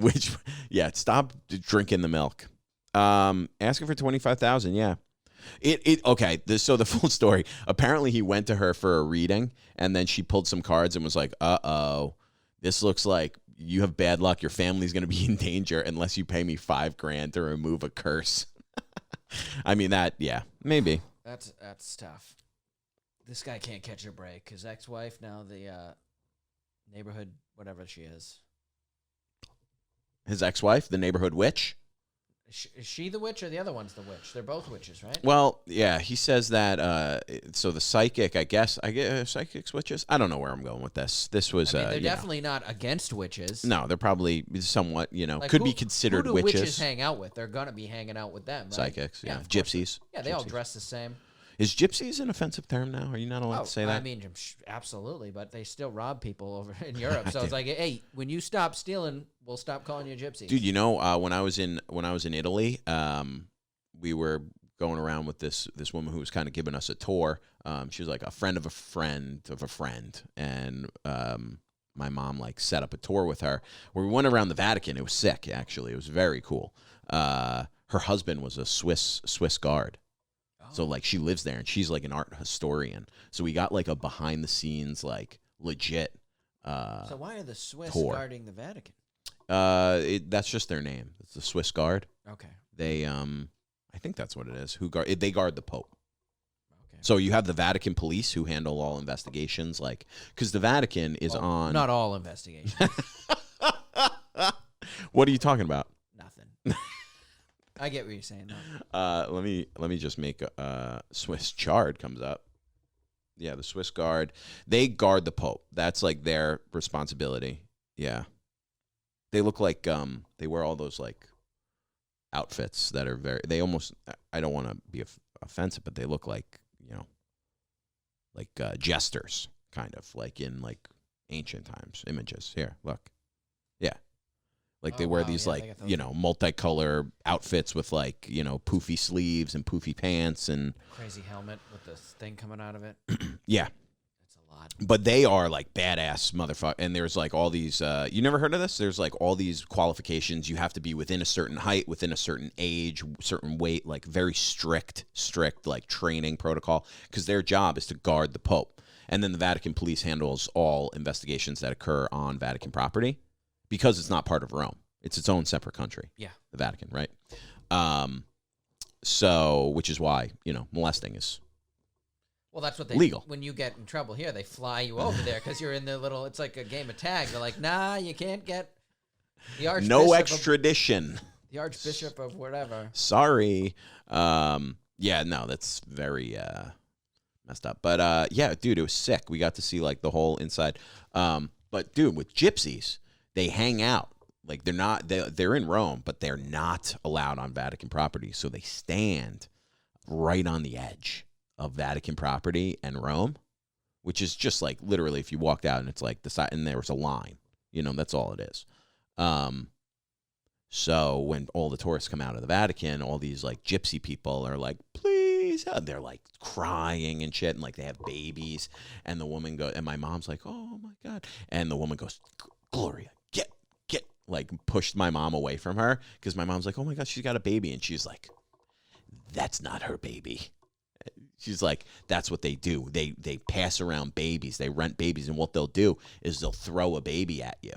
Stop drinking the milk. Asking for $25,000, yeah. Okay. So the full story. Apparently, he went to her for a reading, and then she pulled some cards and was like, "Uh-oh, this looks like you have bad luck. Your family's going to be in danger unless you pay me $5,000 to remove a curse." I mean maybe. That's tough. This guy can't catch a break. His ex-wife, now the neighborhood, whatever she is. His ex-wife, the neighborhood witch? Is she the witch or the other one's the witch? They're both witches, right? Well, yeah, he says that, so the psychic, I guess psychics witches? I don't know where I'm going with this. This was, they're definitely not against witches. No, they're probably somewhat, like could be considered who do witches. Witches hang out with? They're going to be hanging out with them, right? Psychics, yeah. Gypsies. Yeah, they all dress the same. Is gypsies an offensive term now? Are you not allowed to say that? I mean, absolutely, but they still rob people over in Europe. So it's like, hey, when you stop stealing, we'll stop calling you gypsies. Dude, when I was in Italy, we were going around with this woman who was kind of giving us a tour. She was like a friend of a friend of a friend, and my mom like set up a tour with her where we went around the Vatican. It was sick, actually. It was very cool. Her husband was a Swiss guard. So, like, she lives there, and she's, like, an art historian. So we got, like, a behind-the-scenes, like, legit So why are the Swiss tour. guarding the Vatican? That's just their name. It's the Swiss Guard. Okay. They, I think that's what it is. They guard the Pope. Okay. So you have the Vatican police who handle all investigations, like, because the Vatican is on... Not all investigations. What are you talking about? Nothing. I get what you're saying, though. Let me just make a Swiss Guard comes up. Yeah, the Swiss Guard. They guard the Pope. That's like their responsibility. Yeah. They look like they wear all those like outfits that are they almost, I don't want to be offensive, but they look like, like jesters, kind of like in like ancient times images. Here, look. Yeah. Like they wear these like, multicolor outfits with like, poofy sleeves and poofy pants and crazy helmet with this thing coming out of it. Yeah. That's a lot. But they are like badass motherfucker. And there's like all these, you never heard of this? There's like all these qualifications. You have to be within a certain height, within a certain age, certain weight, like very strict like training protocol, because their job is to guard the Pope. And then the Vatican police handles all investigations that occur on Vatican property. Because it's not part of Rome. It's its own separate country. Yeah. The Vatican, right? So, which is why, molesting is that's what legal. When you get in trouble here, they fly you over there because you're in the little, it's like a game of tag. They're like, nah, you can't get the Archbishop. No extradition. The Archbishop of whatever. Sorry. Yeah, no, that's very messed up. But, yeah, dude, it was sick. We got to see, like, the whole inside. But, dude, with gypsies... They hang out. Like they're in Rome, but they're not allowed on Vatican property. So they stand right on the edge of Vatican property and Rome, which is just like literally if you walked out and it's like the side and there was a line, that's all it is. So when all the tourists come out of the Vatican, all these like gypsy people are like, please babies? They're like crying and shit, and like they have babies. And the woman goes, and my mom's like, oh my God. And the woman goes, Gloria, get, like pushed my mom away from her because my mom's like, oh my God, she's got a baby. And she's like, that's not her baby. She's like, that's what they do. They pass around babies. They rent babies. And what they'll do is they'll throw a baby at you.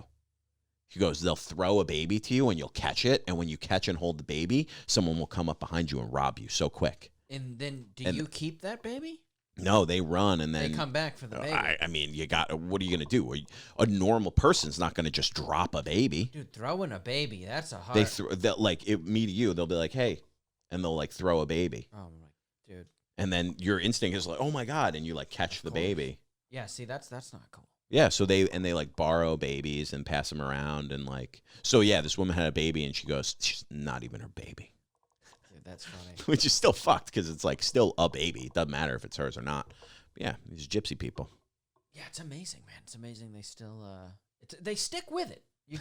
She goes, they'll throw a baby to you and you'll catch it. And when you catch and hold the baby, someone will come up behind you and rob you so quick. And then you keep that baby? No, they run and then they come back for the baby. I mean, what are you going to do? A normal person's not going to just drop a baby. Dude, throwing a baby, that's a hard. Me to you, they'll be like, hey, and they'll like throw a baby. Oh my, dude. And then your instinct is like, oh my God, and you like catch the baby. Yeah, see, that's not cool. Yeah, so they like borrow babies and pass them around and like, so yeah, this woman had a baby and she goes, she's not even her baby. Dude, that's funny. Which is still fucked because it's like still a baby. It doesn't matter if it's hers or not. But yeah, these gypsy people. Yeah, it's amazing, man. It's amazing they still they stick with it. You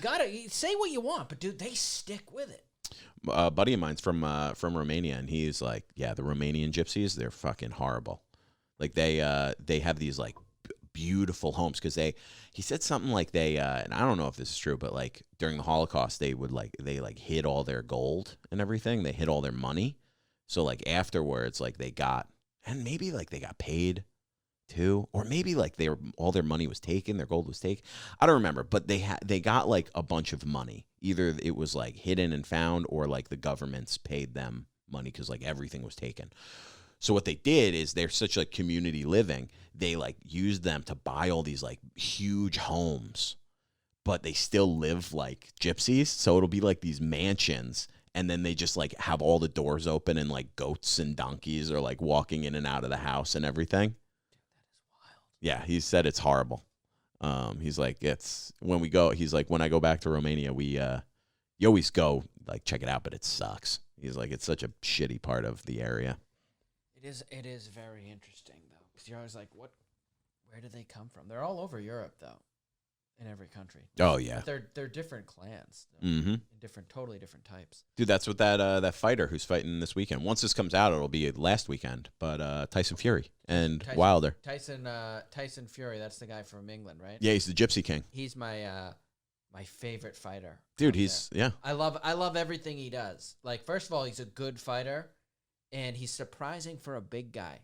say what you want, but dude, they stick with it. A buddy of mine's from Romania, and he's like, yeah, the Romanian gypsies, they're fucking horrible. Like they have these like beautiful homes because he said something like and I don't know if this is true, but like during the Holocaust they hid all their gold and everything. They hid all their money. So like afterwards, like they got paid too, or maybe like all their money was taken, their gold was taken. I don't remember, but they got like a bunch of money. Either it was like hidden and found, or like the governments paid them money because like everything was taken. So what they did is they're such like community living. They like used them to buy all these like huge homes, but they still live like gypsies. So it'll be like these mansions, and then they just like have all the doors open and like goats and donkeys are like walking in and out of the house and everything. Dude, that is wild. Yeah, he said it's horrible. He's like, he's like, when I go back to Romania, you always go like check it out, but it sucks. He's like, it's such a shitty part of the area. It is very interesting though, because you're always like, where do they come from? They're all over Europe though, in every country. Oh yeah, but they're different clans. Mm-hmm. Totally different types. Dude, that's what that fighter who's fighting this weekend. Once this comes out, it'll be last weekend. But Tyson Fury and Wilder. Tyson Fury. That's the guy from England, right? Yeah, he's the Gypsy King. He's my favorite fighter. Dude, yeah. I love everything he does. Like, first of all, he's a good fighter. And he's surprising for a big guy.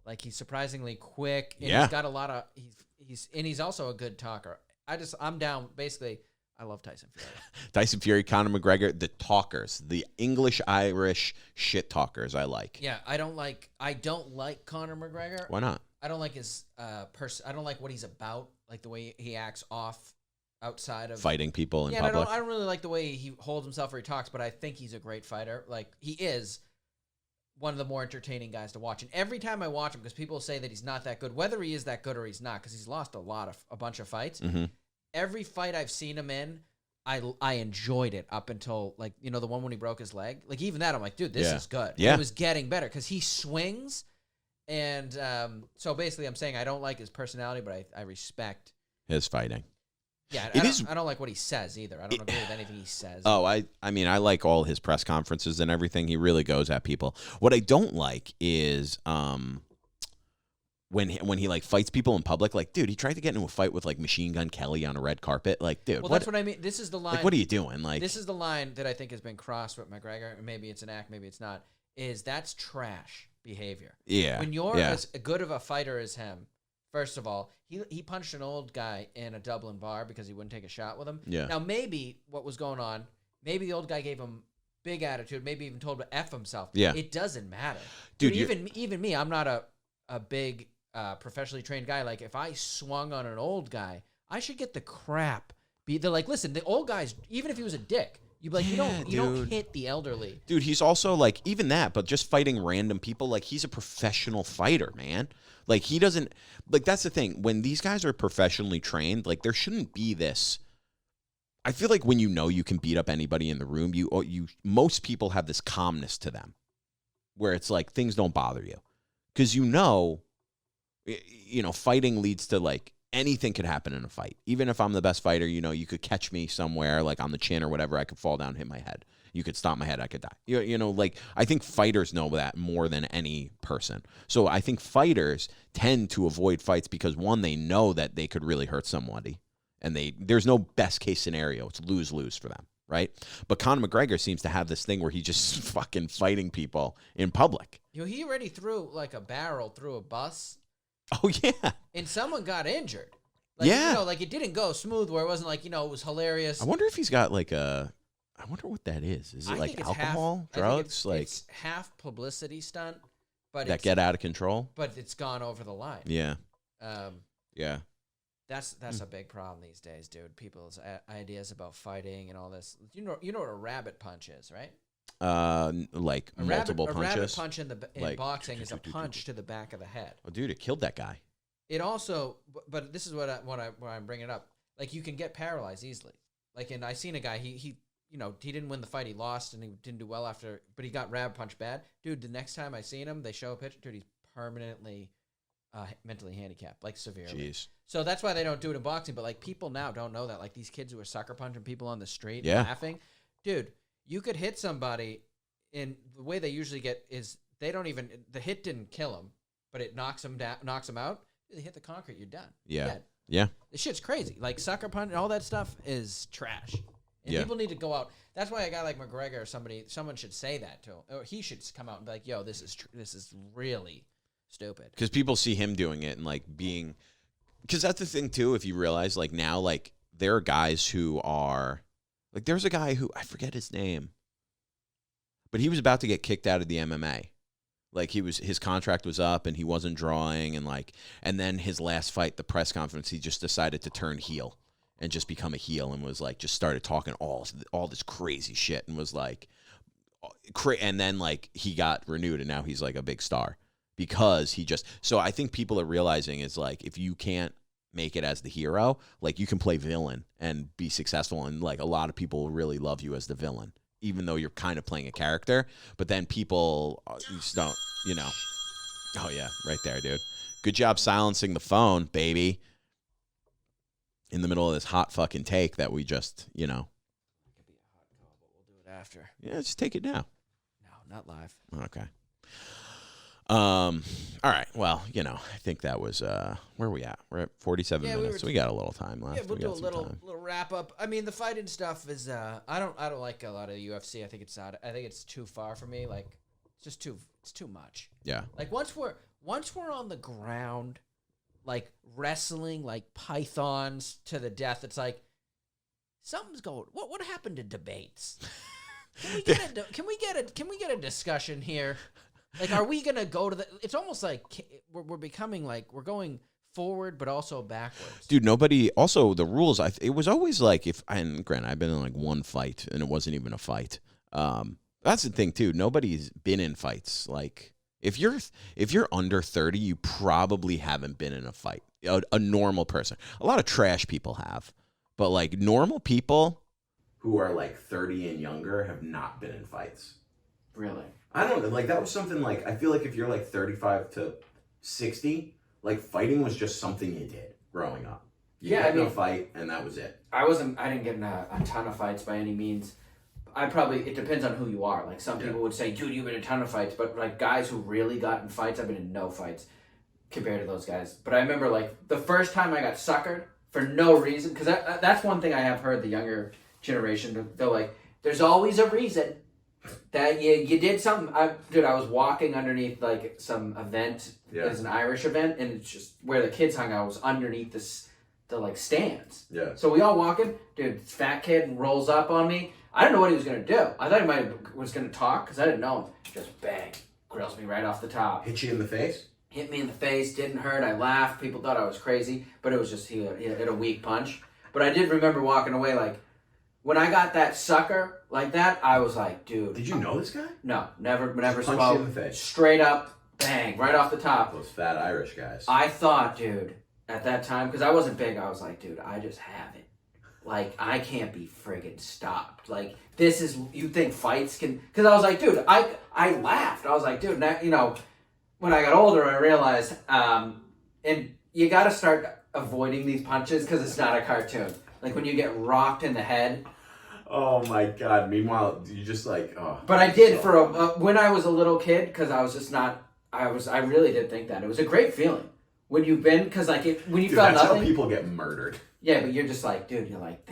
Like, he's surprisingly quick. And he's got a lot of he's also a good talker. I'm down. Basically, I love Tyson Fury. Tyson Fury, Conor McGregor, the talkers, the English-Irish shit talkers I like. Yeah, I don't like Conor McGregor. Why not? I don't like his person. I don't like what he's about, like the way he acts outside of fighting people in public. I don't really like the way he holds himself or he talks, but I think he's a great fighter. Like, he is one of the more entertaining guys to watch. And every time I watch him, because people say that he's not that good, whether he is that good or he's not, because he's lost a bunch of fights. Mm-hmm. Every fight I've seen him in, I enjoyed it up until, like, the one when he broke his leg. Like, even that, I'm like, dude, this is good. Yeah. It was getting better because he swings. And so basically I'm saying I don't like his personality, but I respect his fighting. Yeah, I don't like what he says either. I don't agree with anything he says. Oh, I mean, I like all his press conferences and everything. He really goes at people. What I don't like is when he like fights people in public. Like, dude, he tried to get into a fight with like Machine Gun Kelly on a red carpet. Like, dude, that's what I mean. This is the line. Like, what are you doing? Like, this is the line that I think has been crossed with McGregor. Maybe it's an act, maybe it's not. That's trash behavior. Yeah. When you're as good of a fighter as him. First of all, he punched an old guy in a Dublin bar because he wouldn't take a shot with him. Yeah. Now, maybe what was going on, maybe the old guy gave him big attitude, maybe even told him to F himself. Yeah. It doesn't matter. Dude, even me, I'm not a big professionally trained guy. Like, if I swung on an old guy, I should get the crap. They're like, listen, the old guy's, even if he was a dick, you'd be like, you don't hit the elderly. Dude, he's also like, even that, but just fighting random people, like, he's a professional fighter, man. Like, he doesn't, like, that's the thing. When these guys are professionally trained, like, there shouldn't be this. I feel like when you can beat up anybody in the room, most people have this calmness to them where it's like things don't bother you. Because fighting leads to, like, anything could happen in a fight. Even if I'm the best fighter, you could catch me somewhere, like on the chin or whatever. I could fall down, hit my head. You could stomp my head. I could die. Like I think fighters know that more than any person. So I think fighters tend to avoid fights because, one, they know that they could really hurt somebody. And there's no best case scenario. It's lose-lose for them, right? But Conor McGregor seems to have this thing where he just fucking fighting people in public. He already threw like a barrel through a bus. Oh, yeah. And someone got injured. Like, yeah. Like it didn't go smooth where it wasn't like, it was hilarious. I wonder if he's got like I wonder what that is. Is it like alcohol, drugs? It's half publicity stunt, but that get out of control? But it's gone over the line. Yeah. Yeah. That's a big problem these days, dude. People's ideas about fighting and all this. You know what a rabbit punch is, right? Like multiple punches. A rabbit punch in boxing is a punch to the back of the head. Oh, dude, it killed that guy. It also, but this is what I'm bringing up. Like, you can get paralyzed easily. Like, and I seen a guy. He didn't win the fight. He lost, and he didn't do well after. But he got rabbit punched bad, dude. The next time I seen him, they show a picture. Dude, he's permanently mentally handicapped, like severely. Jeez. So that's why they don't do it in boxing. But like, people now don't know that. Like, these kids who are sucker punching people on the street, laughing, dude. You could hit somebody, and the way they usually get is they don't even, the hit didn't kill them, but it knocks them down, knocks them out. They hit the concrete, you're done. Yeah. Yeah. This shit's crazy. Like, sucker punch and all that stuff is trash. And people need to go out. That's why a guy like McGregor or someone should say that to him. Or he should come out and be like, yo, this is really stupid. Because people see him doing it and like being, because that's the thing too, if you realize like now, like there are guys who are, like there's a guy who, I forget his name, but he was about to get kicked out of the MMA. Like his contract was up and he wasn't drawing and then his last fight, the press conference, he just decided to turn heel and just become a heel and was like, just started talking all this crazy shit and was like, and then like he got renewed and now he's like a big star because so I think people are realizing is like, if you can't make it as the hero, like you can play villain and be successful and like a lot of people really love you as the villain. Even though you're kind of playing a character, but then people just don't, Oh, yeah, right there, dude. Good job silencing the phone, baby. In the middle of this hot fucking take that we just, It could be a hot call, but we'll do it after. Yeah, just take it now. No, not live. Okay. All right. Well, I think that was where are we at? We're at 47 minutes. We got a little time left. Yeah, we'll do a little wrap up. I mean, the fighting stuff is I don't like a lot of the UFC. I think it's not. I think it's too far for me. Like, it's too much. Yeah. Like once we're on the ground, like wrestling like pythons to the death, it's like something's going. What happened to debates? Can we get a discussion here? Like, are we gonna go to the? It's almost like we're becoming like we're going forward, but also backwards. Dude, nobody. Also, the rules. It was always like and granted, I've been in like one fight, and it wasn't even a fight. That's the thing too. Nobody's been in fights. Like, if you're under 30, you probably haven't been in a fight. A normal person. A lot of trash people have, but like normal people who are like 30 and younger have not been in fights. Really? I don't know. Like, that was something like, I feel like if you're like 35 to 60, like fighting was just something you did growing up. You had a fight and that was it. I didn't get in a ton of fights by any means. It depends on who you are. Like, some people would say, dude, you've been in a ton of fights. But like guys who really got in fights, I've been in no fights compared to those guys. But I remember like the first time I got suckered for no reason. Because that's one thing I have heard the younger generation. They're like, there's always a reason that you did something. I was walking underneath like some event. Yeah. It was an Irish event, and it's just where the kids hung out was underneath the like stands. Yeah. So we all walking. Dude, this fat kid rolls up on me. I didn't know what he was gonna do. I thought he was gonna talk because I didn't know him. Just bang, grills me right off the top. Hit you in the face? Hit me in the face. Didn't hurt. I laughed. People thought I was crazy, but it was just he hit a weak punch. But I did remember walking away like. When I got that sucker like that, I was like, dude. Did you know this guy? No, never spoke. Punched you in the face. Straight up, bang, right off the top. Those fat Irish guys. I thought, dude, at that time, because I wasn't big, I was like, dude, I just have it. Like, I can't be friggin' stopped. Like, this is, you think fights can, because I was like, dude, I laughed. I was like, dude, now, when I got older, I realized, and you got to start avoiding these punches because it's not a cartoon. Like when you get rocked in the head. Oh my God. Meanwhile, you just like, oh. But I did when I was a little kid, because I was just not, I really did think that. It was a great feeling. When you've been, because like, when you felt that's nothing. How people get murdered. Yeah, but you're just like, dude, you're like,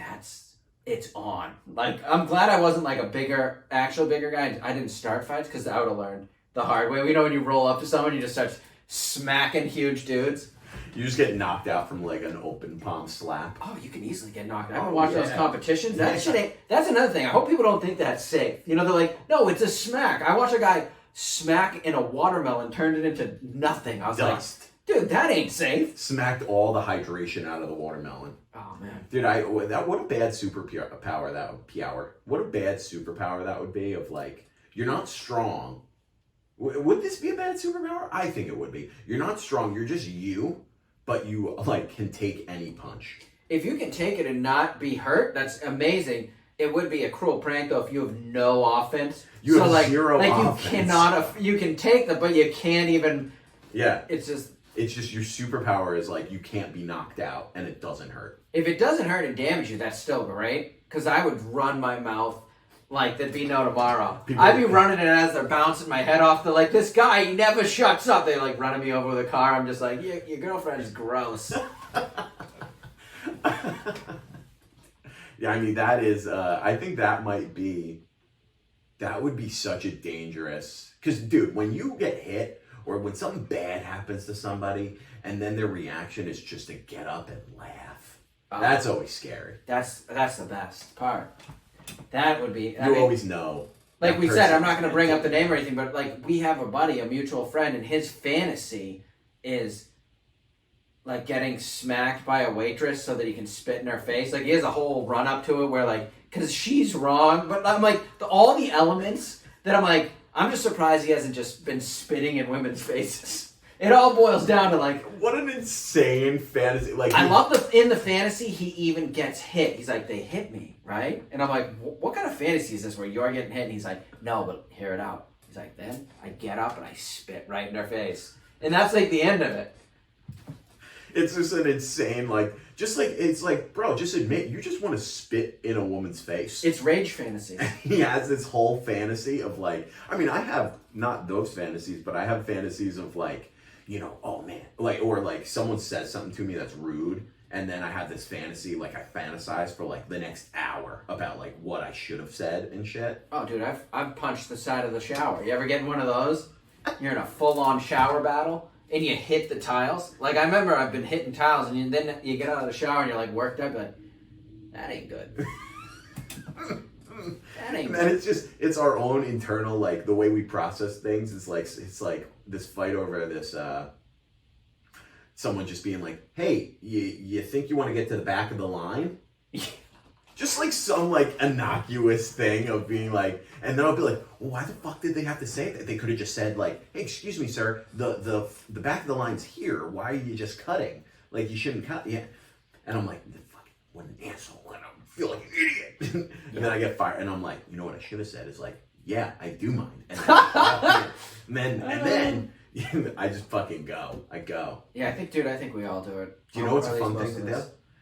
it's on. Like, I'm glad I wasn't like a actual bigger guy. I didn't start fights because I would have learned the hard way. We know when you roll up to someone, you just start smacking huge dudes. You just get knocked out from like an open palm slap. Oh, you can easily get knocked out. I've been watching those competitions. That shit ain't, that's another thing. I hope people don't think that's safe. You know, they're like, no, it's a smack. I watched a guy smack in a watermelon, turned it into nothing. I was Dust. like, dude, that ain't safe. Smacked all the hydration out of the watermelon. Oh man, dude, what a bad superpower that would be. What a bad superpower that would be. Of like, you're not strong. Would this be a bad superpower? I think it would be. You're not strong. You're just you, but you like can take any punch. If you can take it and not be hurt, that's amazing. It would be a cruel prank though if you have no offense. You have zero offense. You cannot. You can take them, but you can't even. Yeah. It's just your superpower is like you can't be knocked out and it doesn't hurt. If it doesn't hurt and damage you, that's still great. Because I would run my mouth like there'd be no tomorrow. I'd be running it as they're bouncing my head off. They're like, this guy he never shuts up. They like running me over with a car. I'm just like, your girlfriend is gross. Yeah, I mean that is. I think that would be such a dangerous. Because dude, when you get hit or when something bad happens to somebody and then their reaction is just to get up and laugh, that's always scary. That's the best part. That would be. You always know. Like we said, I'm not going to bring up the name or anything, but like we have a buddy, a mutual friend, and his fantasy is like getting smacked by a waitress so that he can spit in her face. Like he has a whole run up to it where like, because she's wrong, but I'm like all the elements that I'm like, I'm just surprised he hasn't just been spitting in women's faces. It all boils down to like, what an insane fantasy! Like I love in the fantasy he even gets hit. He's like, they hit me, right? And I'm like, what kind of fantasy is this where you're getting hit? And he's like, no, but hear it out. He's like, then I get up and I spit right in their face, and that's like the end of it. It's just an insane it's like, bro, just admit you just want to spit in a woman's face. It's rage fantasy. He has this whole fantasy of like, I mean, I have not those fantasies, but I have fantasies of like, you know, oh man, like, or like someone says something to me that's rude, and then I have this fantasy, like I fantasize for like the next hour about like what I should have said and shit. Oh, dude, I've punched the side of the shower. You ever get in one of those? You're in a full-on shower battle, and you hit the tiles. Like, I remember I've been hitting tiles, and then you get out of the shower, and you're like worked up, like, that ain't good. That ain't good. And it's our own internal, like, the way we process things. It's like this fight over this, someone just being like, hey, you think you want to get to the back of the line? Just like some like innocuous thing of being like, and then I'll be like, well, why the fuck did they have to say that? They could have just said like, hey, excuse me, sir, the back of the line's here. Why are you just cutting? Like you shouldn't cut. Yeah. And I'm like, fucking what an asshole. And I feel like an idiot. And then I get fired. And I'm like, you know what I should have said is like, yeah, I do mind. And then I just fucking go. I go. Yeah, I think we all do it. Do you know what's a fun thing to do?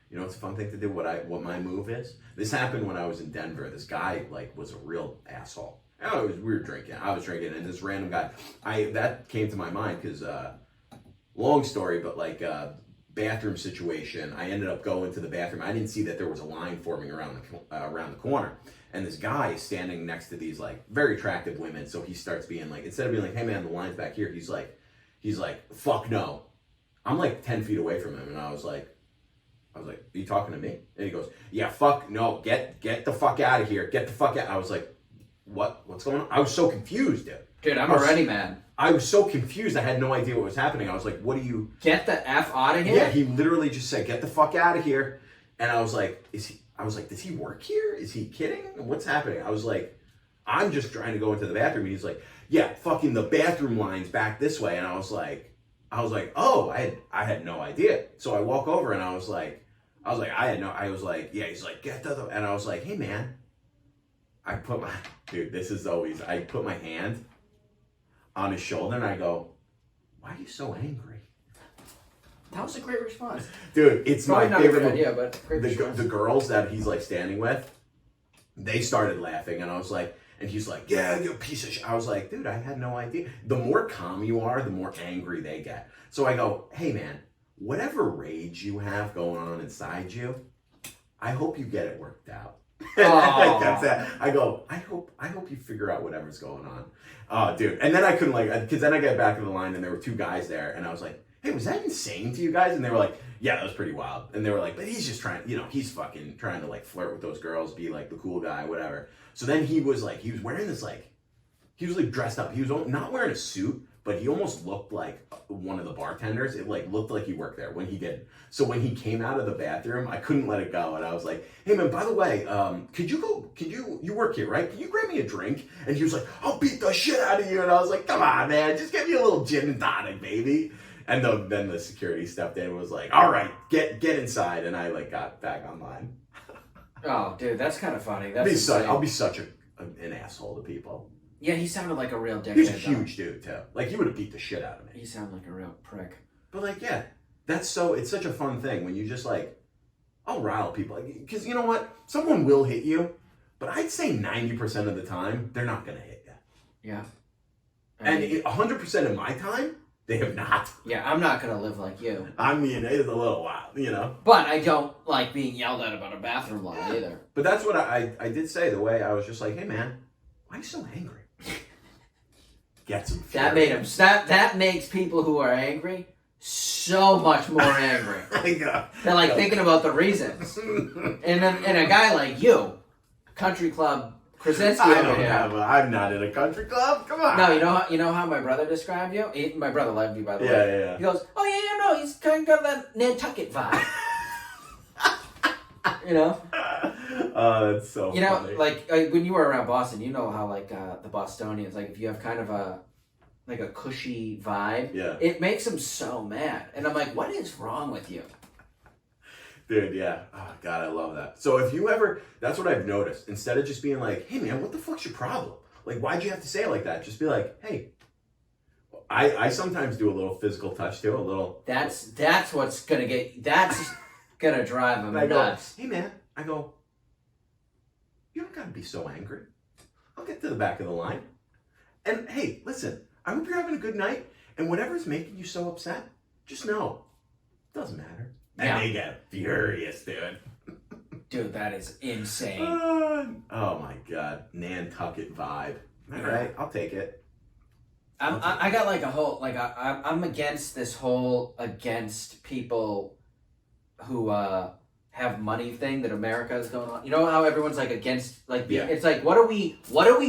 You know what's a fun thing to do? What my move is? This happened when I was in Denver. This guy like was a real asshole. We were drinking. I was drinking, and this random guy. That came to my mind because long story, but like bathroom situation. I ended up going to the bathroom. I didn't see that there was a line forming around the corner, and this guy is standing next to these like very attractive women. So he starts being like, instead of being like, "Hey man, the line's back here," he's like, "Fuck no." I'm like 10 feet away from him, and I was like, are you talking to me? And he goes, yeah, fuck, no, get the fuck out of here. Get the fuck out. I was like, what's going on? I was so confused, dude. Dude, I'm already mad. I was so confused. I had no idea what was happening. I was like, what do you... Get the F out of here? Yeah, he literally just said, get the fuck out of here. And I was like, does he work here? Is he kidding? What's happening? I was like, I'm just trying to go into the bathroom. And he's like, yeah, fucking the bathroom line's back this way. And I was like, oh, I had no idea. So I walk over and I was like, yeah, he's like, get the, and I was like, hey man, I put my hand on his shoulder and I go, why are you so angry? That was a great response. Dude, it's Probably my not favorite a good idea, but great response. the girls that he's like standing with, they started laughing, and I was like, and he's like, yeah, you piece of shit. I was like, dude, I had no idea. The more calm you are, the more angry they get. So I go, hey man, whatever rage you have going on inside you, I hope you get it worked out. Like, that's it. I go, I hope you figure out whatever's going on. Oh, dude. And then I couldn't because then I get back to the line and there were two guys there, and I was like, hey, was that insane to you guys? And they were like, yeah, that was pretty wild. And they were like, but he's just trying, he's fucking trying to like flirt with those girls, be like the cool guy, whatever. So then he was wearing this he was like dressed up. He was not wearing a suit, but he almost looked like one of the bartenders. It like looked like he worked there when he did. So when he came out of the bathroom, I couldn't let it go. And I was like, hey man, by the way, you work here, right? Can you grab me a drink? And he was like, I'll beat the shit out of you. And I was like, come on, man, just get me a little gin and tonic, baby. And then the security stepped in and was like, all right, get inside. And I like got back online. Oh, dude, that's kind of funny. I'll be such an asshole to people. Yeah, he sounded like a real dickhead. He's a huge dude too. Like he would have beat the shit out of me. He sounded like a real prick. But like, yeah, it's such a fun thing when you just like, I'll rile people. Because you know what? Someone will hit you, but I'd say 90% of the time, they're not going to hit you. Yeah. And 100% of my time, they have not. Yeah, I'm not going to live like you. I mean, it is a little wild, But I don't like being yelled at about a bathroom line either. But that's what I did say. The way I was just like, hey man, why are you so angry? Get some fury. That made him. That makes people who are angry so much more angry. They're like thinking about the reasons. And a guy like you, country club Krasinski. I'm not in a country club. Come on. No, you know how my brother described you. My brother loved you, by the way. Yeah. He goes, oh yeah, no, he's kind of got that Nantucket vibe. That's so funny. Like when you were around Boston, you know how like the Bostonians, like if you have kind of a cushy vibe, it makes them so mad. And I'm like, what is wrong with you? Dude, yeah. Oh, God, I love that. So if you ever, that's what I've noticed. Instead of just being like, hey, man, what the fuck's your problem? Like, why'd you have to say it like that? Just be like, hey. I sometimes do a little physical touch too, a little. That's what's going to that's going to drive them nuts. Hey, man. I go, you don't got to be so angry. I'll get to the back of the line. And hey, listen, I hope you're having a good night. And whatever's making you so upset, just know, it doesn't matter. And they get furious, dude. Dude, that is insane. Oh my God. Nantucket vibe. All right, I'll take it. I got like a whole, like I'm against this whole against people who have money thing that America is going on. You know how everyone's like against, like, it's like, what are we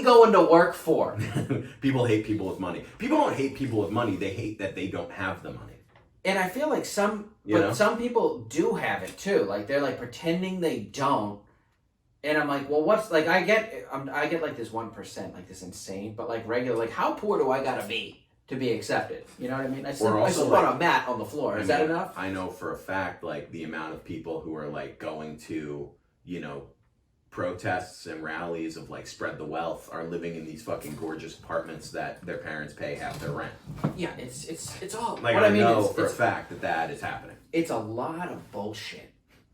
going to work for? People hate people with money. People don't hate people with money. They hate that they don't have the money. And I feel like some people do have it too. Like they're like pretending they don't. And I'm like, well, what's like, I get like this 1%, like this insane, but like regular, like how poor do I gotta be to be accepted? You know what I mean? I sleep on a mat on the floor. Is that enough? I know for a fact, like the amount of people who are like going to, protests and rallies of like spread the wealth are living in these fucking gorgeous apartments that their parents pay half their rent. Yeah, it's all. Like I know for a fact that is happening. It's a lot of bullshit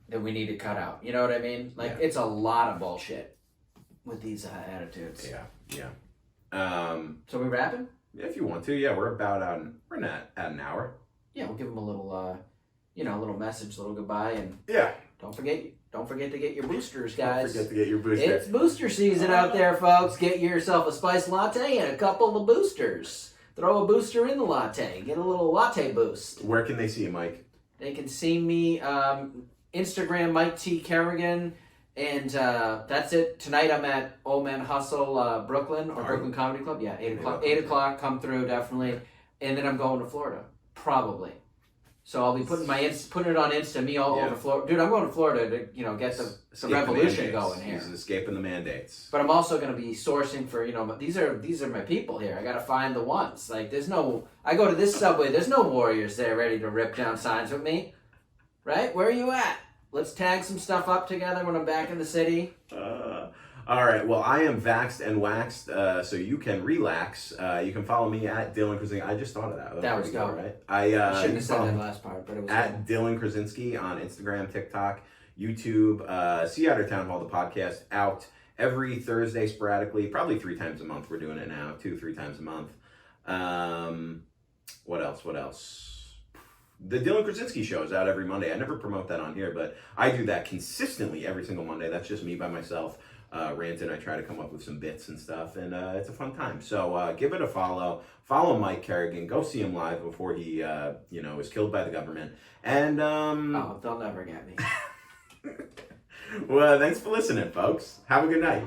that we need to cut out. You know what I mean? Like it's a lot of bullshit with these attitudes. Yeah. So we wrapping? If you want to, yeah. We're about at an hour. Yeah, we'll give them a little, a little message, a little goodbye, and Don't forget to get your boosters, guys. Don't forget to get your boosters. It's booster season out there, folks. Get yourself a spiced latte and a couple of boosters. Throw a booster in the latte. Get a little latte boost. Where can they see you, Mike? They can see me, Instagram, Mike T. Kerrigan. And that's it. Tonight I'm at Old Man Hustle, Brooklyn, or Brooklyn Comedy Club. Yeah, 8 o'clock. 8 o'clock, come through, definitely. And then I'm going to Florida, probably. So I'll be putting it on Insta, me all over Florida. Dude, I'm going to Florida to get the revolution going here. He's escaping the mandates. But I'm also going to be sourcing for, these are my people here. I got to find the ones. Like I go to this subway, there's no warriors there ready to rip down signs with me. Right? Where are you at? Let's tag some stuff up together when I'm back in the city. All right. Well, I am vaxxed and waxed, so you can relax. You can follow me at Dylan Krasinski. I just thought of that. That was dope. Right? I shouldn't have said that last part, but it was at Dylan Krasinski on Instagram, TikTok, YouTube. See Outer Town Hall, the podcast, out every Thursday sporadically, probably 3 times a month. We're doing it now, 2-3 times a month. What else? The Dylan Krasinski show is out every Monday. I never promote that on here, but I do that consistently every single Monday. That's just me by myself. Ranting. I try to come up with some bits and stuff, and it's a fun time. So give it a follow. Follow Mike Kerrigan. Go see him live before he, was killed by the government. And oh, they'll never get me. well, thanks for listening, folks. Have a good night.